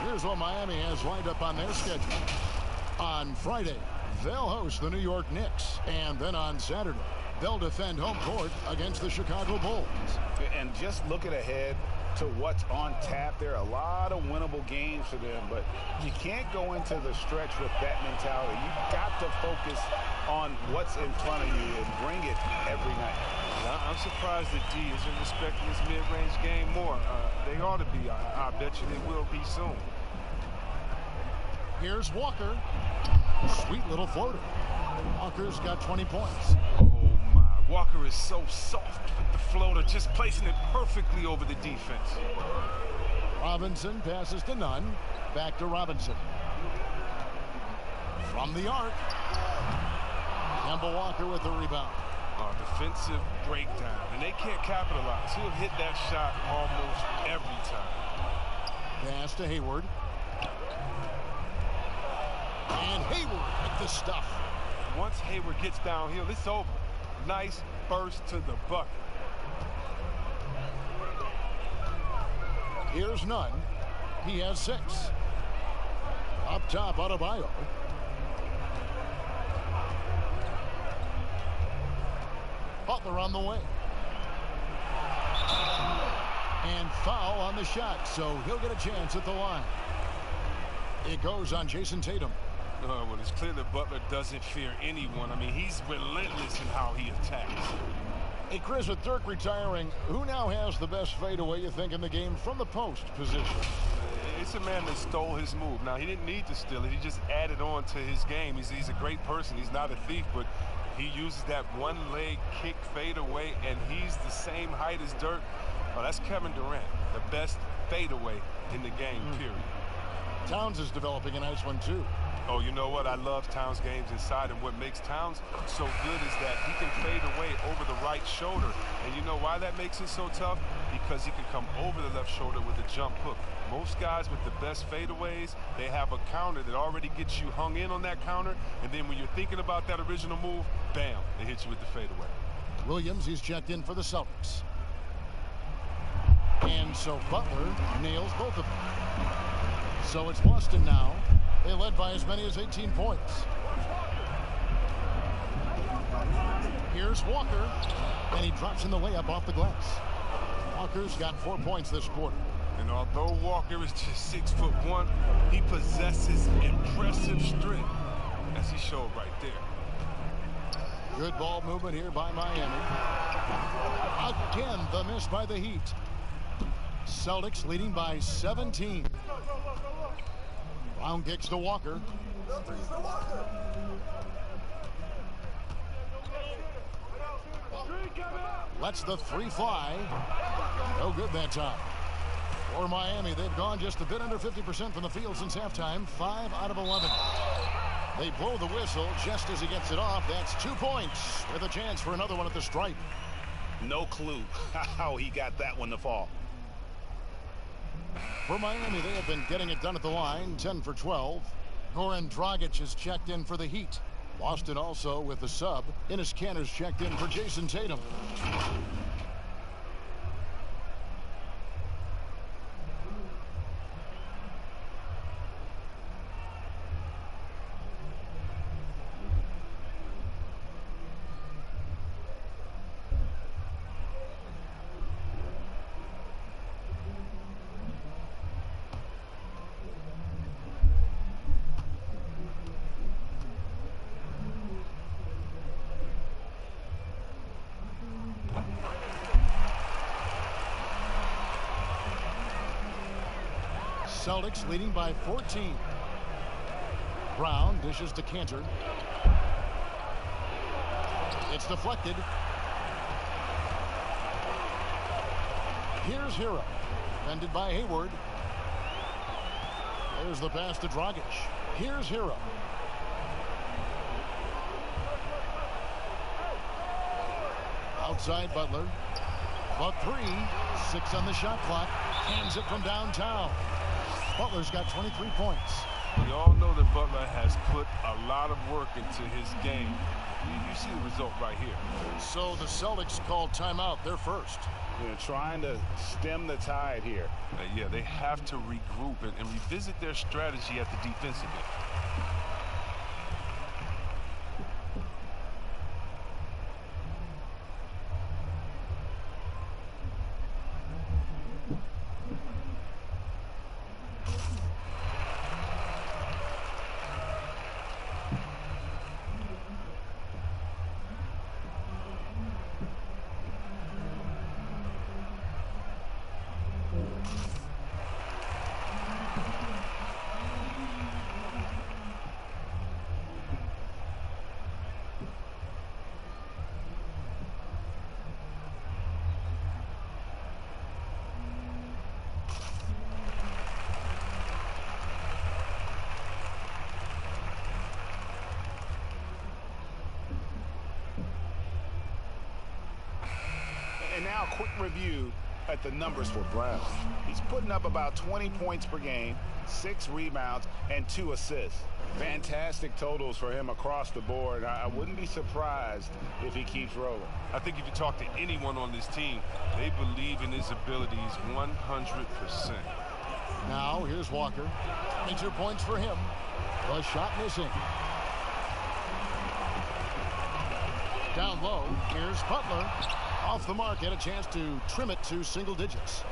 Here's what Miami has lined up on their schedule. On Friday, they'll host the New York Knicks. And then on Saturday, they'll defend home court against the Chicago Bulls. And just looking ahead to what's on tap, there are a lot of winnable games for them, but you can't go into the stretch with that mentality. You've got to focus on what's in front of you and bring it every night. I'm surprised that D isn't respecting his mid-range game more. They ought to be. I bet you they will be soon. Here's Walker. Sweet little floater. Walker's got 20 points. Oh, my. Walker is so soft with the floater, just placing it perfectly over the defense. Robinson passes to Nunn. Back to Robinson. From the arc. Kemba Walker with the rebound. Defensive breakdown, and they can't capitalize. He'll hit that shot almost every time. Pass to Hayward. And Hayward with the stuff. Once Hayward gets downhill, it's over. Nice burst to the bucket. Here's Nunn. He has 6. Up top, Adebayo. Butler on the way. And foul on the shot, so he'll get a chance at the line. It goes on Jason Tatum. Well, it's clear that Butler doesn't fear anyone. I mean, he's relentless in how he attacks. Hey, Chris, with Dirk retiring, who now has the best fadeaway, you think, in the game from the post position? It's a man that stole his move. Now, he didn't need to steal it. He just added on to his game. He's a great person. He's not a thief, but he uses that one-leg kick fadeaway, and he's the same height as Dirk. Well, that's Kevin Durant, the best fadeaway in the game, period. Towns is developing a nice one, too. Oh, you know what? I love Towns' games inside, and what makes Towns so good is that he can fade away over the right shoulder. And you know why that makes it so tough? Because he can come over the left shoulder with a jump hook. Most guys with the best fadeaways, they have a counter that already gets you hung in on that counter, and then when you're thinking about that original move, bam, they hit you with the fadeaway. Williams, he's checked in for the Celtics. And so Butler nails both of them. So it's Boston now. They led by as many as 18 points. Here's Walker, and he drops in the layup off the glass. Walker's got 4 points this quarter. And although Walker is just 6'1", he possesses impressive strength, as he showed right there. Good ball movement here by Miami. Again, the miss by the Heat. Celtics leading by 17. Brown kicks to Walker. Lets the 3 fly. No good that time. For Miami, they've gone just a bit under 50% from the field since halftime, 5 out of 11. They blow the whistle just as he gets it off. That's 2 points with a chance for another one at the stripe. No clue how he got that one to fall. For Miami, they have been getting it done at the line, 10 for 12. Goran Dragic is checked in for the Heat. Boston also with the sub. Enes Kanter's checked in for Jason Tatum. Celtics leading by 14. Brown dishes to Kanter. It's deflected. Here's Hero. Defended by Hayward. There's the pass to Dragic. Here's Hero. Outside Butler. The three. 6 on the shot clock. Hands it from downtown. Butler's got 23 points. We all know that Butler has put a lot of work into his game. You see the result right here. So the Celtics called timeout. They're first. They're trying to stem the tide here. Yeah, they have to regroup and revisit their strategy at the defensive end. And now a quick review at the numbers for Brown. He's putting up about 20 points per game, 6 rebounds, and 2 assists. Fantastic totals for him across the board. I wouldn't be surprised if he keeps rolling. I think if you talk to anyone on this team, they believe in his abilities 100%. Now here's Walker. 22 points for him. The shot missing. Down low, here's Butler. Off the mark, had a chance to trim it to single digits.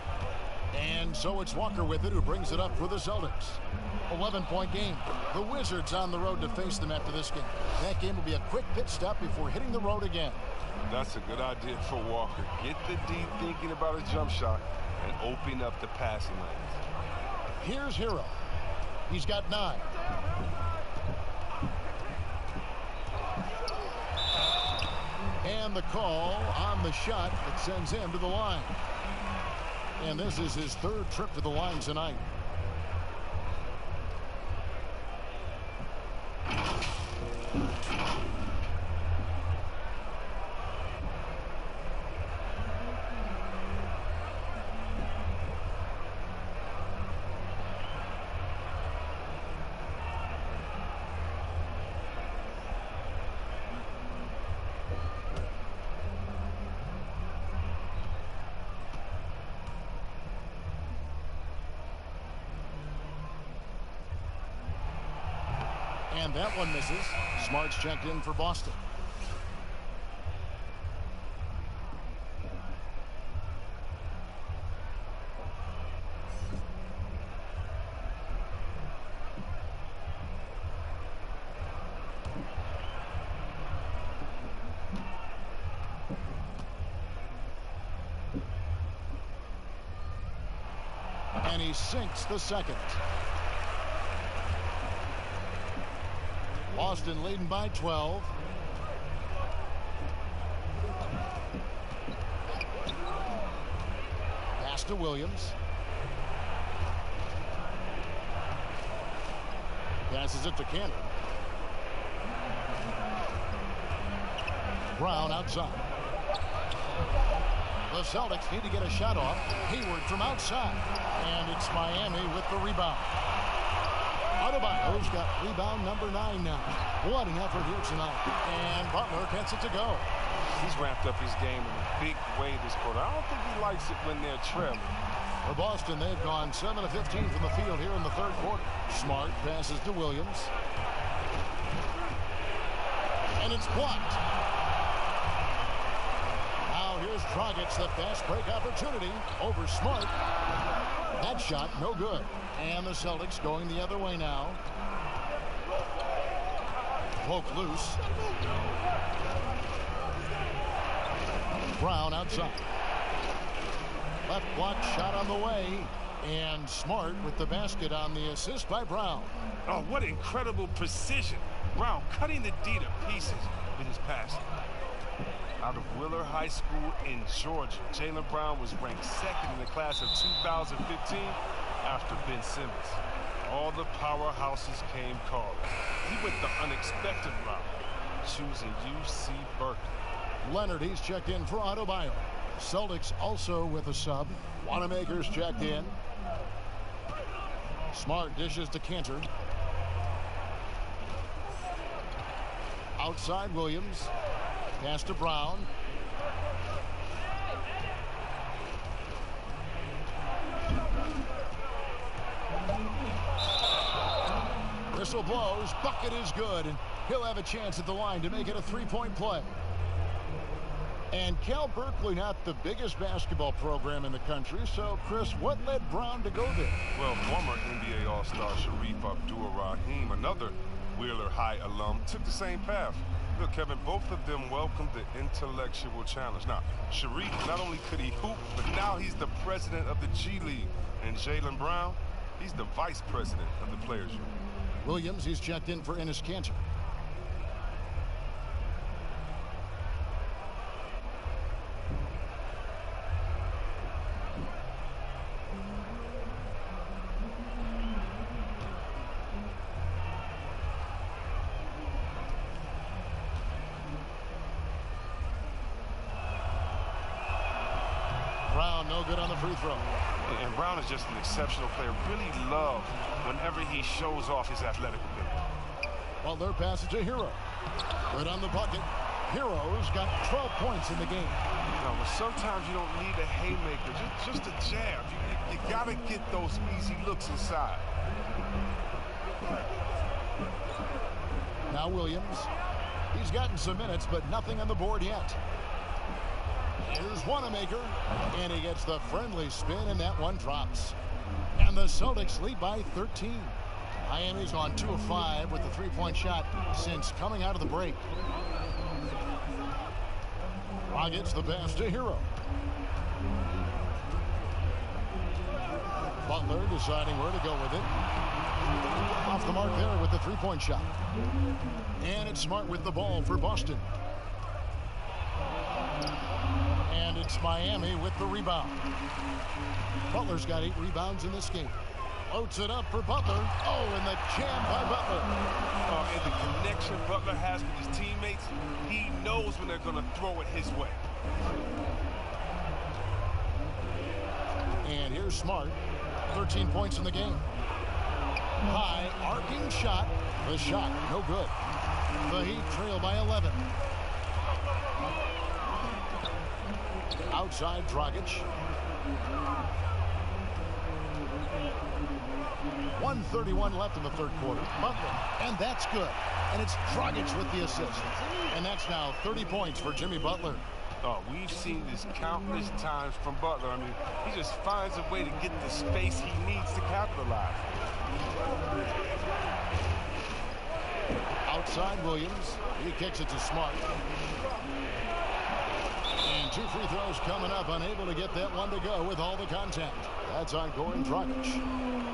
And so it's Walker with it, who brings it up for the Celtics. 11-point game. The Wizards on the road to face them after this game. That game will be a quick pit stop before hitting the road again. That's a good idea for Walker. Get the D thinking about a jump shot and open up the passing lanes. Here's Hero. He's got 9. And the call on the shot that sends him to the line. And this is his 3rd trip to the line tonight. And that one misses. Smart's checked in for Boston. And he sinks the second. Boston leading by 12. Pass to Williams. passes it to Cannon. Brown outside. The Celtics need to get a shot off. Hayward from outside. And it's Miami with the rebound. Adebayo's got rebound number 9 now. What an effort here tonight. And Butler gets it to go. He's ramped up his game in a big way this quarter. I don't think he likes it when they're trailing. For Boston, they've gone 7 of 15 from the field here in the third quarter. Smart passes to Williams. And it's blocked. Now here's Dragic, the fast break opportunity over Smart. That shot, no good. And the Celtics going the other way now. Poke loose. Brown outside. Left block shot on the way. And Smart with the basket on the assist by Brown. Oh, what incredible precision. Brown cutting the D to pieces with his passing. Out of Wheeler High School in Georgia, Jaylen Brown was ranked second in the class of 2015 after Ben Simmons. All the powerhouses came calling. He went the unexpected route, choosing UC Berkeley. Leonard, he's checked in for Adebayo. Celtics also with a sub. Wanamaker's checked in. Smart dishes to Cantor. Outside Williams. Pass to Brown. Whistle blows. Bucket is good. And he'll have a chance at the line to make it a three-point play. And Cal Berkeley, not the biggest basketball program in the country. So, Chris, what led Brown to go there? Well, former NBA All-Star Sharif Abdur-Rahim, another Wheeler High alum, took the same path. Look, Kevin, both of them welcomed the intellectual challenge. Now, Sharif, not only could he hoop, but now he's the president of the G League. And Jaylen Brown, he's the vice president of the Players Union. Williams, he's checked in for Enes Kanter. Brown, no good on the free throw. And Brown is just an exceptional player. Really love whenever he shows off his athletic ability. Well, their pass to Hero. Good on the bucket. Hero's got 12 points in the game. No, but sometimes you don't need a haymaker, just a jab. You got to get those easy looks inside. Now Williams. He's gotten some minutes, but nothing on the board yet. Here's Wanamaker, and he gets the friendly spin, and that one drops. And the Celtics lead by 13. Miami's on 2 of 5 with the three-point shot since coming out of the break. Dragic the pass to Hero. Butler deciding where to go with it. Off the mark there with the three-point shot. And it's Smart with the ball for Boston. And it's Miami with the rebound. Butler's got 8 rebounds in this game. Loads it up for Butler. Oh, and the jam by Butler. Oh, and the connection Butler has with his teammates, he knows when they're going to throw it his way. And here's Smart. 13 points in the game. High arcing shot. The shot, no good. The Heat trail by 11. Outside Dragic. 1:31 left in the third quarter. Butler, and that's good. And it's Dragic with the assist. And that's now 30 points for Jimmy Butler. Oh, we've seen this countless times from Butler. I mean, he just finds a way to get the space he needs to capitalize. Outside Williams. He kicks it to Smart. And 2 free throws coming up. Unable to get that one to go with all the contact. That's on Goran Dragic.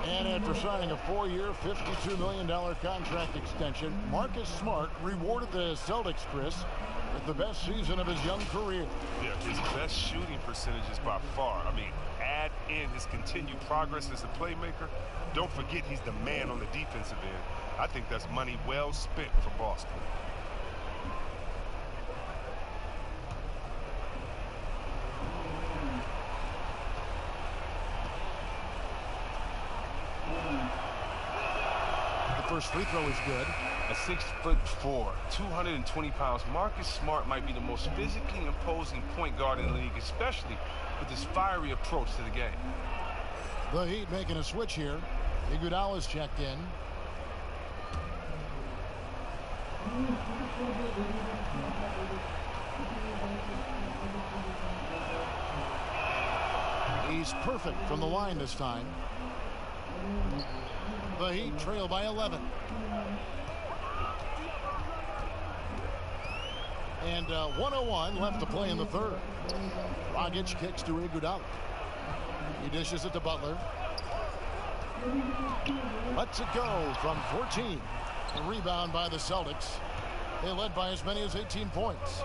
And after signing a 4-year, $52 million contract extension, Marcus Smart rewarded the Celtics, Chris, with the best season of his young career. Yeah, his best shooting percentages by far. I mean, add in his continued progress as a playmaker. Don't forget he's the man on the defensive end. I think that's money well spent for Boston. The first free throw is good. At 6'4", 220 pounds, Marcus Smart might be the most physically imposing point guard in the league, especially with his fiery approach to the game. The Heat making a switch here. Iguodala's checked in. He's perfect from the line this time. The Heat trail by 11. And 1:01 left to play in the third. Dragic kicks to Iguodala. He dishes it to Butler. Lets it go from 14. A rebound by the Celtics. They led by as many as 18 points.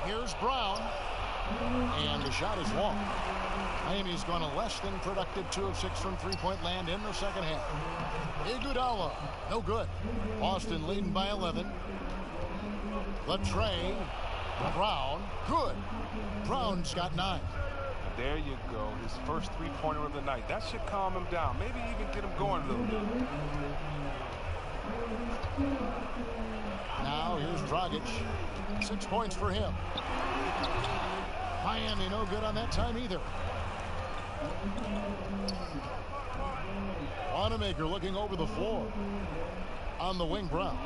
Here's Brown. And the shot is long. Miami's gone a less than productive 2 of 6 from three-point land in the second half. Iguodala, no good. Boston leading by 11. The tray. Brown, good. Brown's got 9. There you go, his first three-pointer of the night. That should calm him down, maybe even get him going a little bit. Now here's Dragic. 6 points for him. Miami no good on that time either. Wanamaker looking over the floor. On the wing, Brown.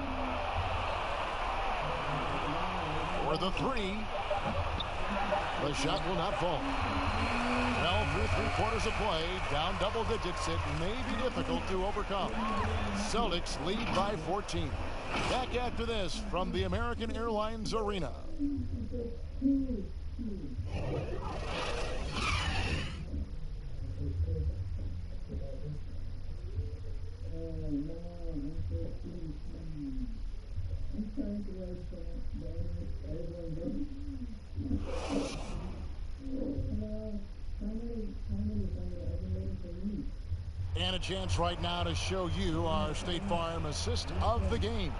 For the three. The shot will not fall. Well, through 3/4 of play, down double digits, it may be difficult to overcome. Celtics lead by 14. Back after this from the American Airlines Arena. And a chance right now to show you our State Farm assist of the game.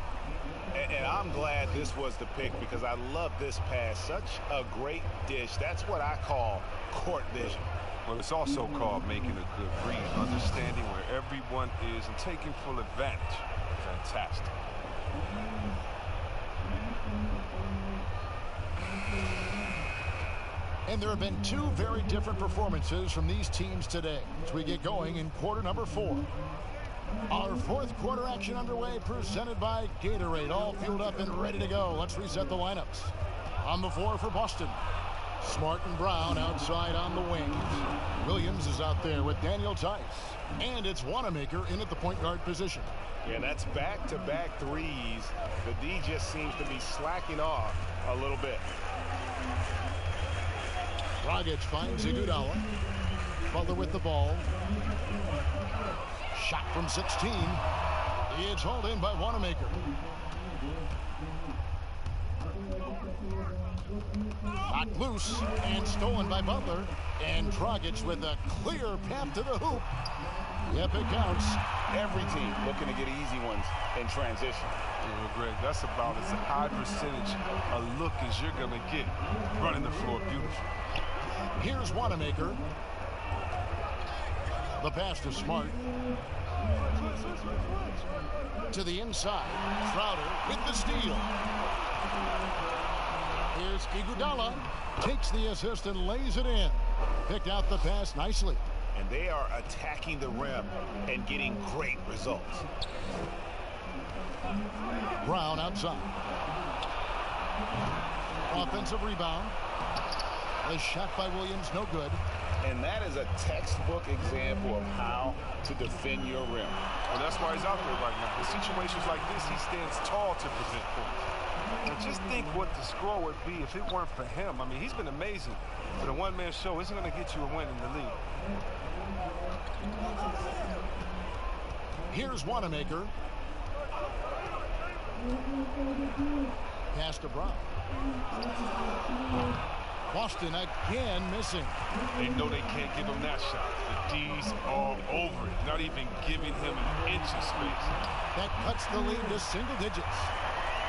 And I'm glad this was the pick because I love this pass. Such a great dish. That's what I call court vision. Well, it's also called making a good read, understanding where everyone is and taking full advantage. Fantastic. And there have been 2 very different performances from these teams today as we get going in quarter number 4. Our fourth quarter action underway, presented by Gatorade. All fueled up and ready to go. Let's reset the lineups. On the floor for Boston, Smart and Brown outside on the wings. Williams is out there with Daniel Tice. And it's Wanamaker in at the point guard position. Yeah, that's back-to-back threes. The D just seems to be slacking off a little bit. Dragic finds Iguodala. Butler with the ball. Shot from 16. It's hauled in by Wanamaker. Shot loose and stolen by Butler. And Dragic with a clear path to the hoop. Yep, it counts. Every team looking to get easy ones in transition. Well, Greg, that's about as high percentage a look as you're going to get running the floor beautiful. Here's Wanamaker. The pass to Smart. To the inside. Crowder with the steal. Here's Iguodala. Takes the assist and lays it in. Picked out the pass nicely. And they are attacking the rim and getting great results. Brown outside. Offensive rebound. The shot by Williams, no good. And that is a textbook example of how to defend your rim. Well, that's why he's out there right now. In situations like this, he stands tall to prevent points. And just think what the score would be if it weren't for him. I mean, he's been amazing. But a one-man show isn't going to get you a win in the league. Here's Wanamaker. Pass to Brown. Boston again missing. They know they can't give him that shot. The D's all over it, not even giving him an inch of space. That cuts the lead to single digits.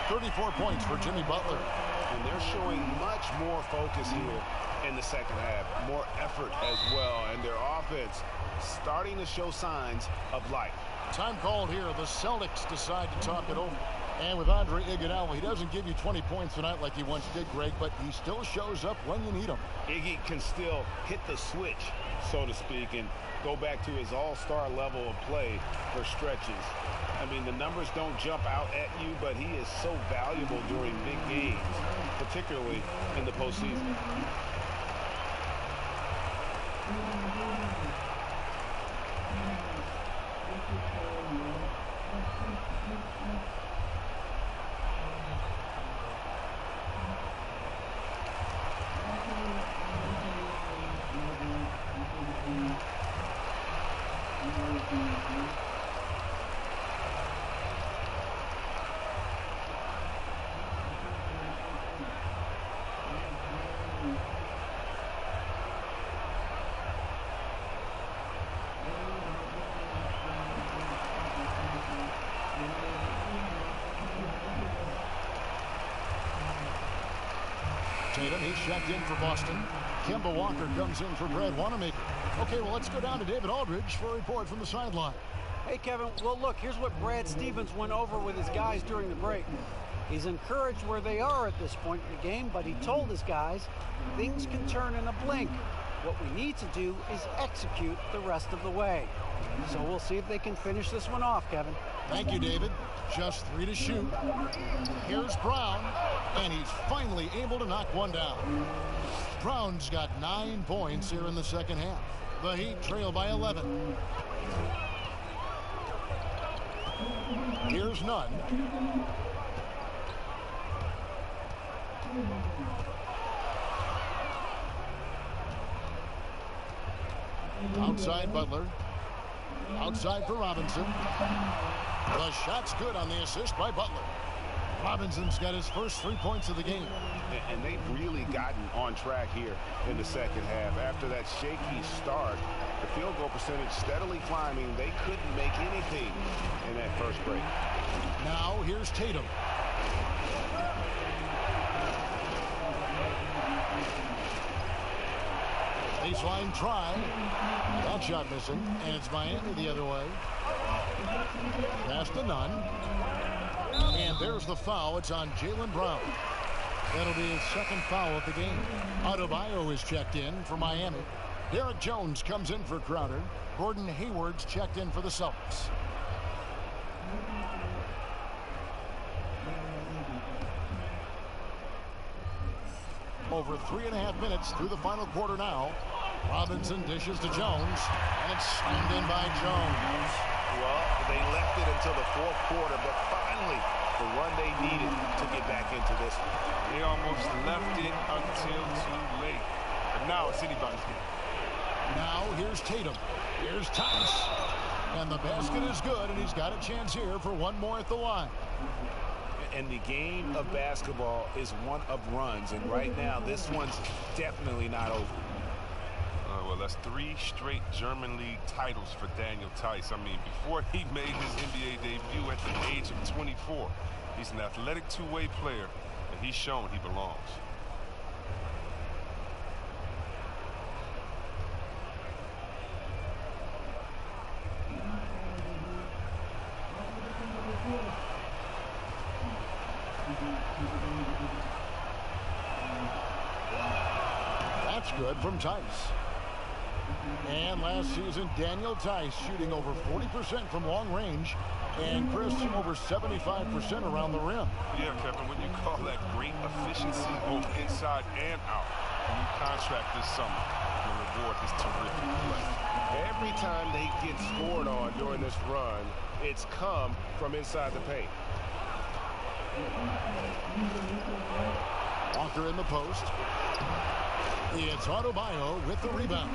34 points for Jimmy Butler. And they're showing much more focus here in the second half. More effort as well. And their offense starting to show signs of life. Time called here. The Celtics decide to talk it over. And with Andre Iguodala, he doesn't give you 20 points tonight like he once did, Greg, but he still shows up when you need him. Iggy can still hit the switch, so to speak, and go back to his all-star level of play for stretches. I mean, the numbers don't jump out at you, but he is so valuable during big games, particularly in the postseason. Tatum, he's checked in for Boston. Kemba Walker comes in for Brad Wanamaker. Okay, well, let's go down to David Aldridge for a report from the sideline. Hey, Kevin. Well, look, here's what Brad Stevens went over with his guys during the break. He's encouraged where they are at this point in the game, but he told his guys things can turn in a blink. What we need to do is execute the rest of the way. So we'll see if they can finish this one off, Kevin. Thank you, David. Just 3 to shoot. Here's Brown, and he's finally able to knock one down. Brown's got 9 points here in the second half. The Heat trail by 11. Here's Nunn. Outside Butler. Outside for Robinson. The shot's good on the assist by Butler. Robinson's got his first 3 points of the game. And they've really gotten on track here in the second half. After that shaky start, the field goal percentage steadily climbing. They couldn't make anything in that first break. Now here's Tatum. Baseline try. That shot missing, and it's Miami the other way. Pass to Nunn. And there's the foul. It's on Jaylen Brown. That'll be his second foul of the game. Adebayo is checked in for Miami. Derek Jones comes in for Crowder. Gordon Hayward's checked in for the Celtics. Over 3.5 minutes through the final quarter now. Robinson dishes to Jones, and it's slammed in by Jones. Well, they left it until the fourth quarter, but finally the run they needed to get back into this one. They almost left it until too late. But now it's anybody's game. Now here's Tatum. Here's Tice. And the basket is good, and he's got a chance here for one more at the line. And the game of basketball is one of runs, and right now this one's definitely not over. Well, that's 3 straight German League titles for Daniel Tice. I mean, before he made his NBA debut at the age of 24, he's an athletic two-way player, and he's shown he belongs. That's good from Tice. And last season, Daniel Tice shooting over 40% from long range, and Chris over 75% around the rim. Yeah, Kevin, when you call that great efficiency both inside and out, and you contract this summer, the reward is terrific play. Every time they get scored on during this run, it's come from inside the paint. Walker in the post. It's Adebayo with the rebound.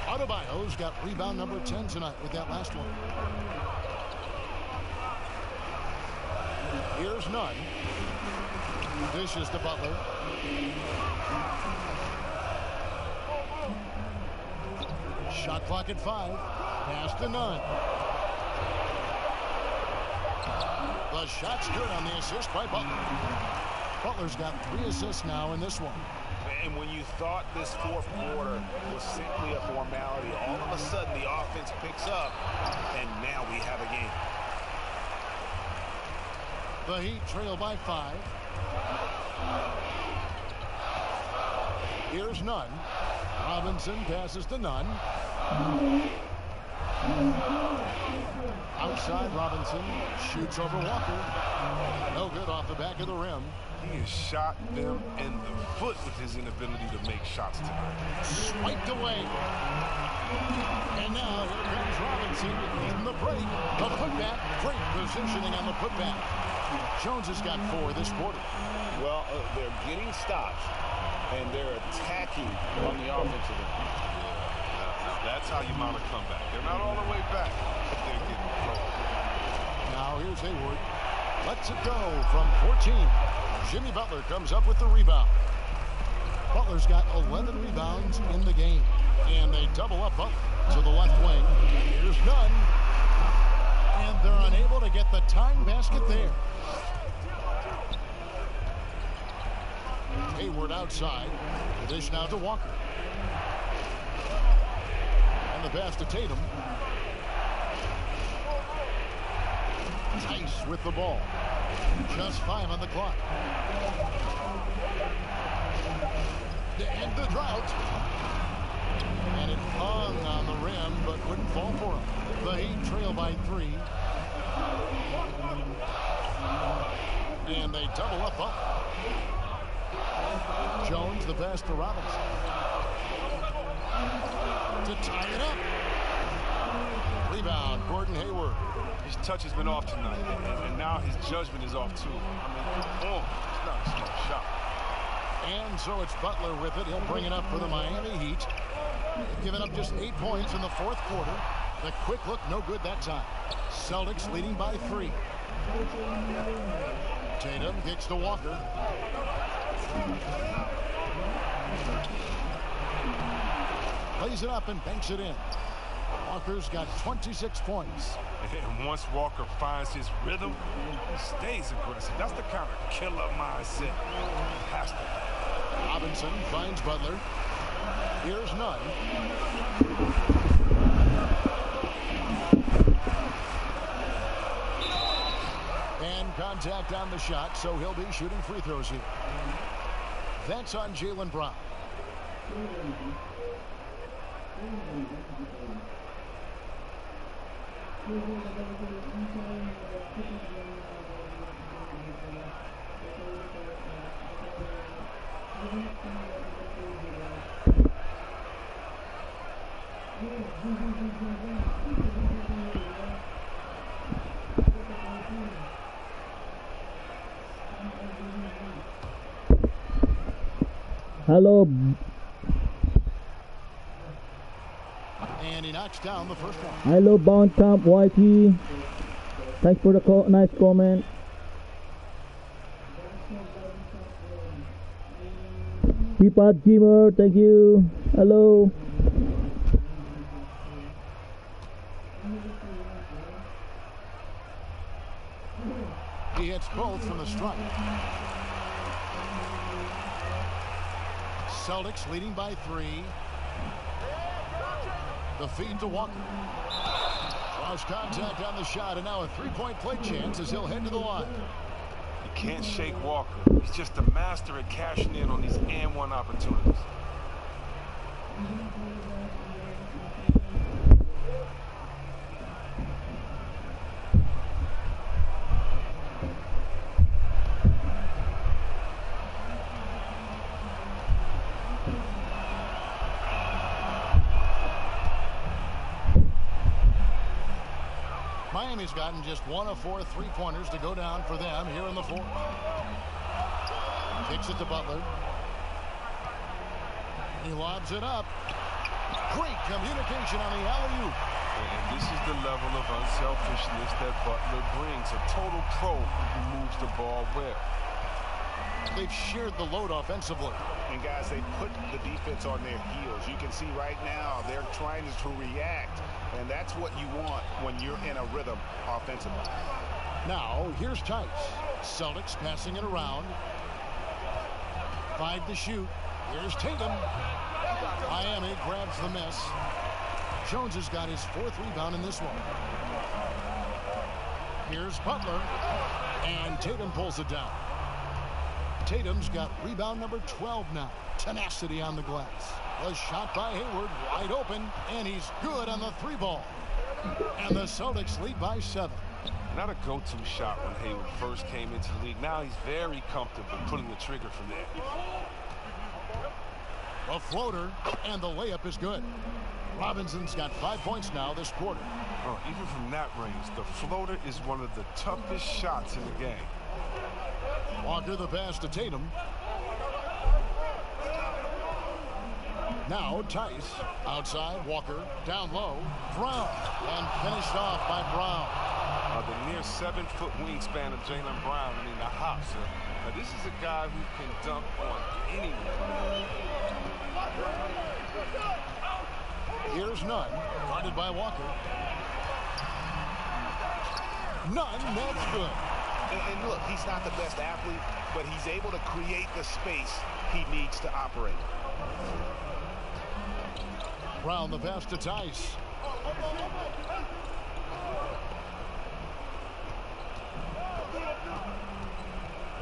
Adebayo's got rebound number 10 tonight with that last one. Here's Nunn. Dishes to Butler. Shot clock at 5. Pass to Nunn. The shot's good on the assist by Butler. Butler's got 3 assists now in this one. And when you thought this fourth quarter was simply a formality, all of a sudden the offense picks up, and now we have a game. The Heat trail by 5. Here's Nunn. Robinson passes to Nunn. Outside, Robinson shoots over Walker. No good off the back of the rim. He has shot them in the foot with his inability to make shots tonight. Swiped away. And now here comes Robinson in the break. The putback. Great positioning on the putback. Jones has got 4 this quarter. Well, they're getting stops, and they're attacking on the offensive end. That's how you mount a comeback. They're not all the way back, but they're getting close. Now here's Hayward. Lets it go from 14. Jimmy Butler comes up with the rebound. Butler's got 11 rebounds in the game. And they double up Butler to the left wing. Here's Nunn. And they're unable to get the tying basket there. Hayward outside. The dish now to Walker. And the pass to Tatum. Tice with the ball. Just 5 on the clock. To end the drought. And it hung on the rim, but wouldn't fall for him. The Heat trail by 3. And they double up. Jones, the pass to Robinson. To tie it up. Rebound, Gordon Hayward. His touch has been off tonight, and now his judgment is off too. I mean, it's not a smart shot. And so it's Butler with it. He'll bring it up for the Miami Heat. They've given up just 8 points in the fourth quarter. The quick look, no good that time. Celtics leading by 3. Tatum kicks to Walker. Plays it up and banks it in. Walker's got 26 points. And once Walker finds his rhythm, he stays aggressive. That's the kind of killer mindset he has to have. Robinson finds Butler. Here's Nunn. And contact on the shot, so he'll be shooting free throws here. That's on Jaylen Brown. Hello. And he knocks down the first one. Hello, Bound Camp YT. Thanks for the nice comment. Teapot Gamer, thank you. Hello. He hits both from the stripe. Celtics leading by 3. The feed to Walker. Draws contact on the shot, and now a 3-point play chance as he'll head to the line. You can't shake Walker. He's just a master at cashing in on these and-one opportunities. Miami's gotten just 1 of 4 3-pointers to go down for them here in the fourth. Kicks it to Butler. He lobs it up. Great communication on the alley-oop. And this is the level of unselfishness that Butler brings. A total pro who moves the ball well. They've shared the load offensively. And guys, they put the defense on their heels. You can see right now they're trying to react, and that's what you want when you're in a rhythm offensively. Now, here's Tice. Celtics passing it around. 5 to shoot. Here's Tatum. Miami grabs the miss. Jones has got his 4th rebound in this one. Here's Butler. And Tatum pulls it down. Tatum's got rebound number 12 now. Tenacity on the glass. The shot by Hayward, wide open, and he's good on the 3-ball. And the Celtics lead by 7. Not a go-to shot when Hayward first came into the league. Now he's very comfortable pulling the trigger from there. A floater, and the layup is good. Robinson's got 5 points now this quarter. Oh, even from that range, the floater is one of the toughest shots in the game. Walker the pass to Tatum. Now Tice. Outside, Walker. Down low. Brown. And finished off by Brown. The near 7-foot wingspan of Jaylen Brown. I mean, the hops. Now, this is a guy who can dunk on anyone. Here's Nunn. Guarded by Walker. Nunn, that's good. And look, he's not the best athlete, but he's able to create the space he needs to operate. Brown the pass to Tice.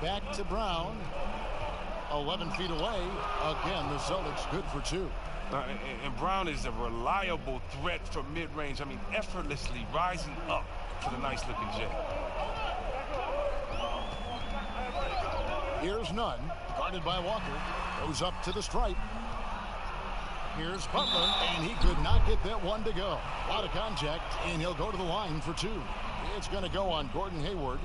Back to Brown. 11 feet away. Again, the Celtics good for 2. And Brown is a reliable threat from mid-range. I mean, effortlessly rising up for the nice-looking J. Here's Nunn, guarded by Walker. Goes up to the stripe. Here's Butler, and he could not get that one to go. Out of contact, and he'll go to the line for 2. It's going to go on Gordon Hayward.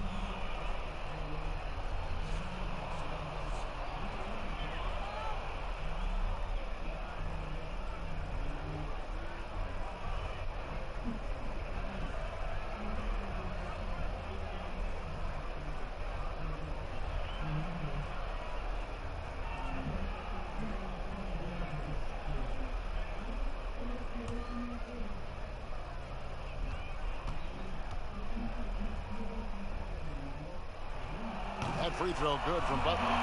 That free throw good from Butler.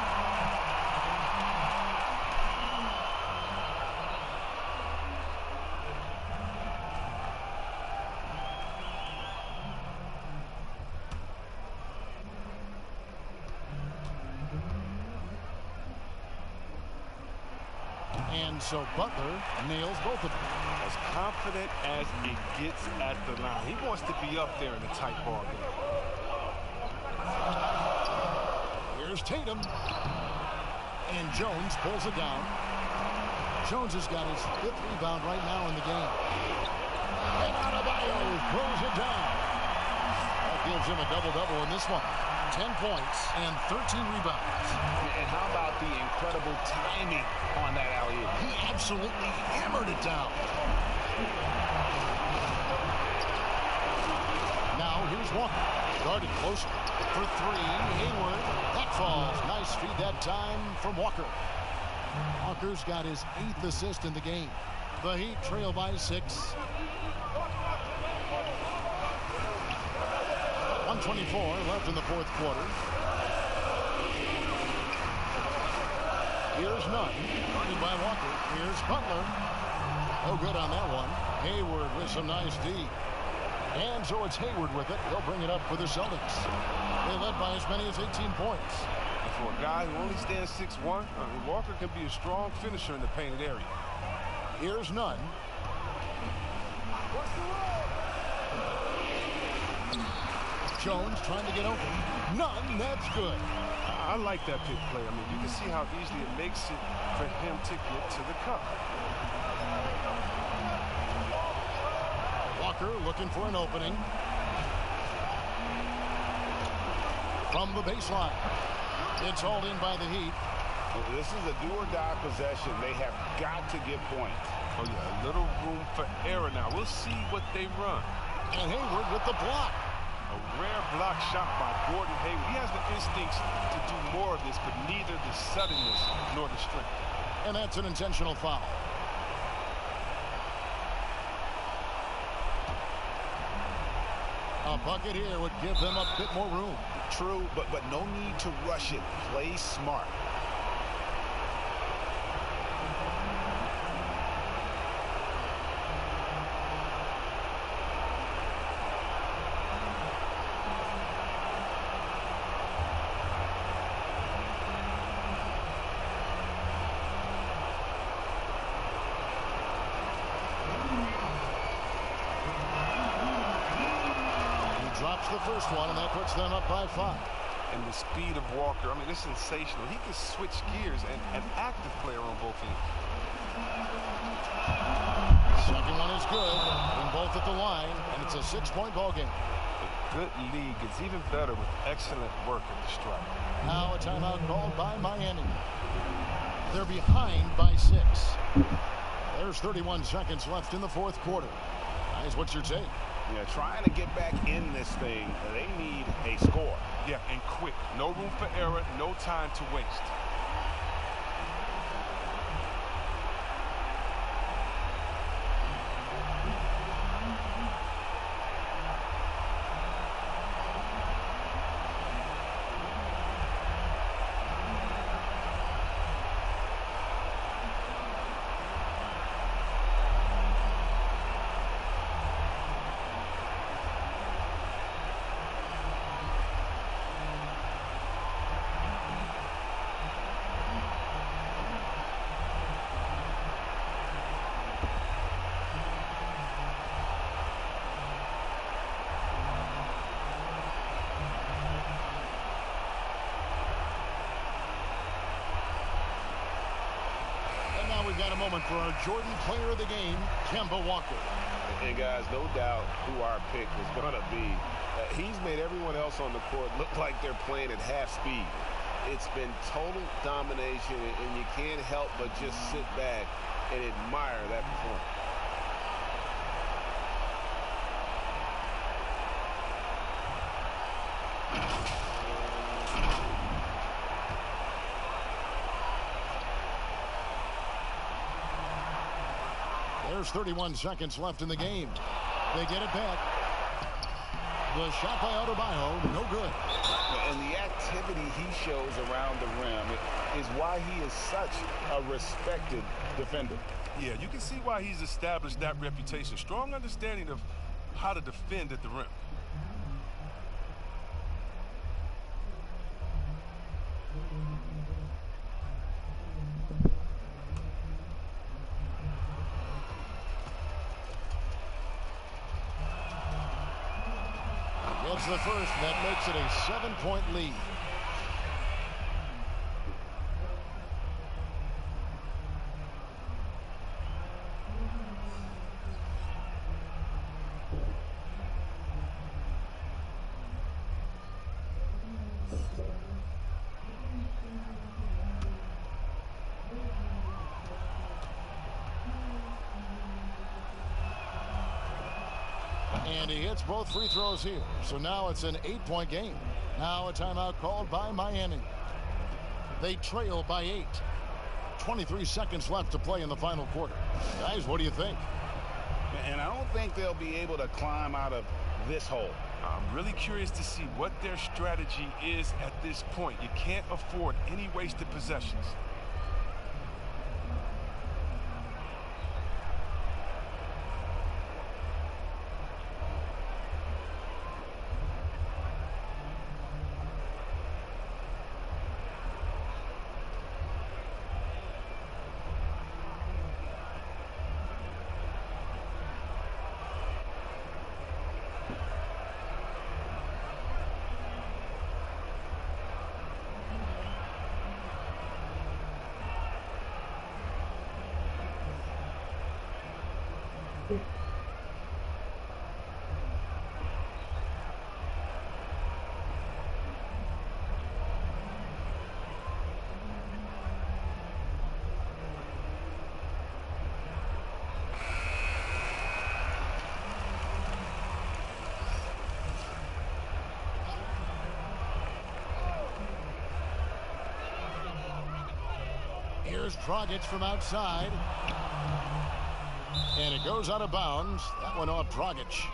And so Butler nails both of them. As confident as it gets at the line. He wants to be up there in the tight ball game. Here's Tatum. And Jones pulls it down. Jones has got his 5th rebound right now in the game. And Adebayo pulls it down. That gives him a double-double in this one. 10 points and 13 rebounds. And how about the incredible timing on that alley-oop? He absolutely hammered it down. Now here's Walker. Guarded closely for 3. Hayward. That falls. Nice feed that time from Walker. Walker's got his 8th assist in the game. The Heat trail by 6. 1:24 left in the 4th quarter. Here's Nunn. Guarded by Walker. Here's Butler. No good on that one. Hayward with some nice D. And so it's Hayward with it. He'll bring it up for the Celtics. They led by as many as 18 points. And for a guy who only stands 6'1", Walker can be a strong finisher in the painted area. Here's Nunn. Jones trying to get open. Nunn, that's good. I like that pick play. I mean, you can see how easily it makes it for him to get to the cup. Walker looking for an opening. From the baseline. It's hauled in by the Heat. This is a do-or-die possession. They have got to get points. Oh, yeah, a little room for error now. We'll see what they run. And Hayward with the block. A rare block shot by Gordon Hayward. He has the instincts to do more of this, but neither the suddenness nor the strength. And that's an intentional foul. A bucket here would give them a bit more room. True, but no need to rush it. Play smart. Drops the first one, and that puts them up by 5. And the speed of Walker, I mean, it's sensational. He can switch gears and an active player on both ends. Second one is good, and both at the line, and it's a 6-point ball game. A good league gets even better with excellent work at the stripe. Now a timeout called by Miami. They're behind by 6. There's 31 seconds left in the fourth quarter. Guys, what's your take? Yeah, trying to get back in this thing, they need a score. Yeah, and quick. No room for error, no time to waste. We've got a moment for our Jordan Player of the Game, Kemba Walker. And guys, no doubt who our pick is going to be. He's made everyone else on the court look like they're playing at half speed. It's been total domination, and you can't help but just sit back and admire that performance. There's 31 seconds left in the game. They get it back. The shot by Adebayo, no good. And the activity he shows around the rim is why he is such a respected defender. Yeah, you can see why he's established that reputation. Strong understanding of how to defend at the rim. Gets the first, that makes it a 7-point lead. And he hits both free throws here. So now it's an 8-point game. Now a timeout called by Miami. They trail by 8. 23 seconds left to play in the final quarter. Guys, what do you think? And I don't think they'll be able to climb out of this hole. I'm really curious to see what their strategy is at this point. You can't afford any wasted possessions. Here's Dragic from outside. And it goes out of bounds. That one off Dragic.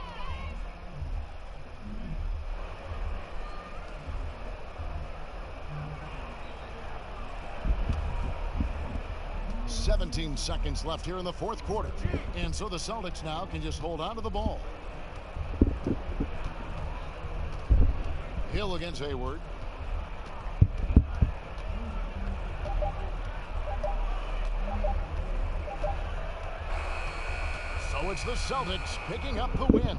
"17 seconds left here in the fourth quarter. And so the Celtics now can just hold on to the ball. Hill against Hayward. So it's the Celtics picking up the win.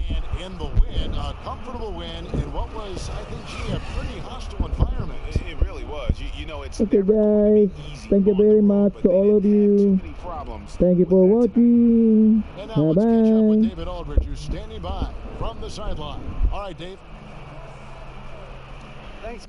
And in the win, a comfortable win in what was, I think, gee, a pretty hostile environment. It really was. You know, it's Okay, guys. Thank you very much to all of you. Thank you for watching. And now let's catch up with Bye-bye. David Aldridge, who's standing by from the sideline. All right, Dave. Thanks.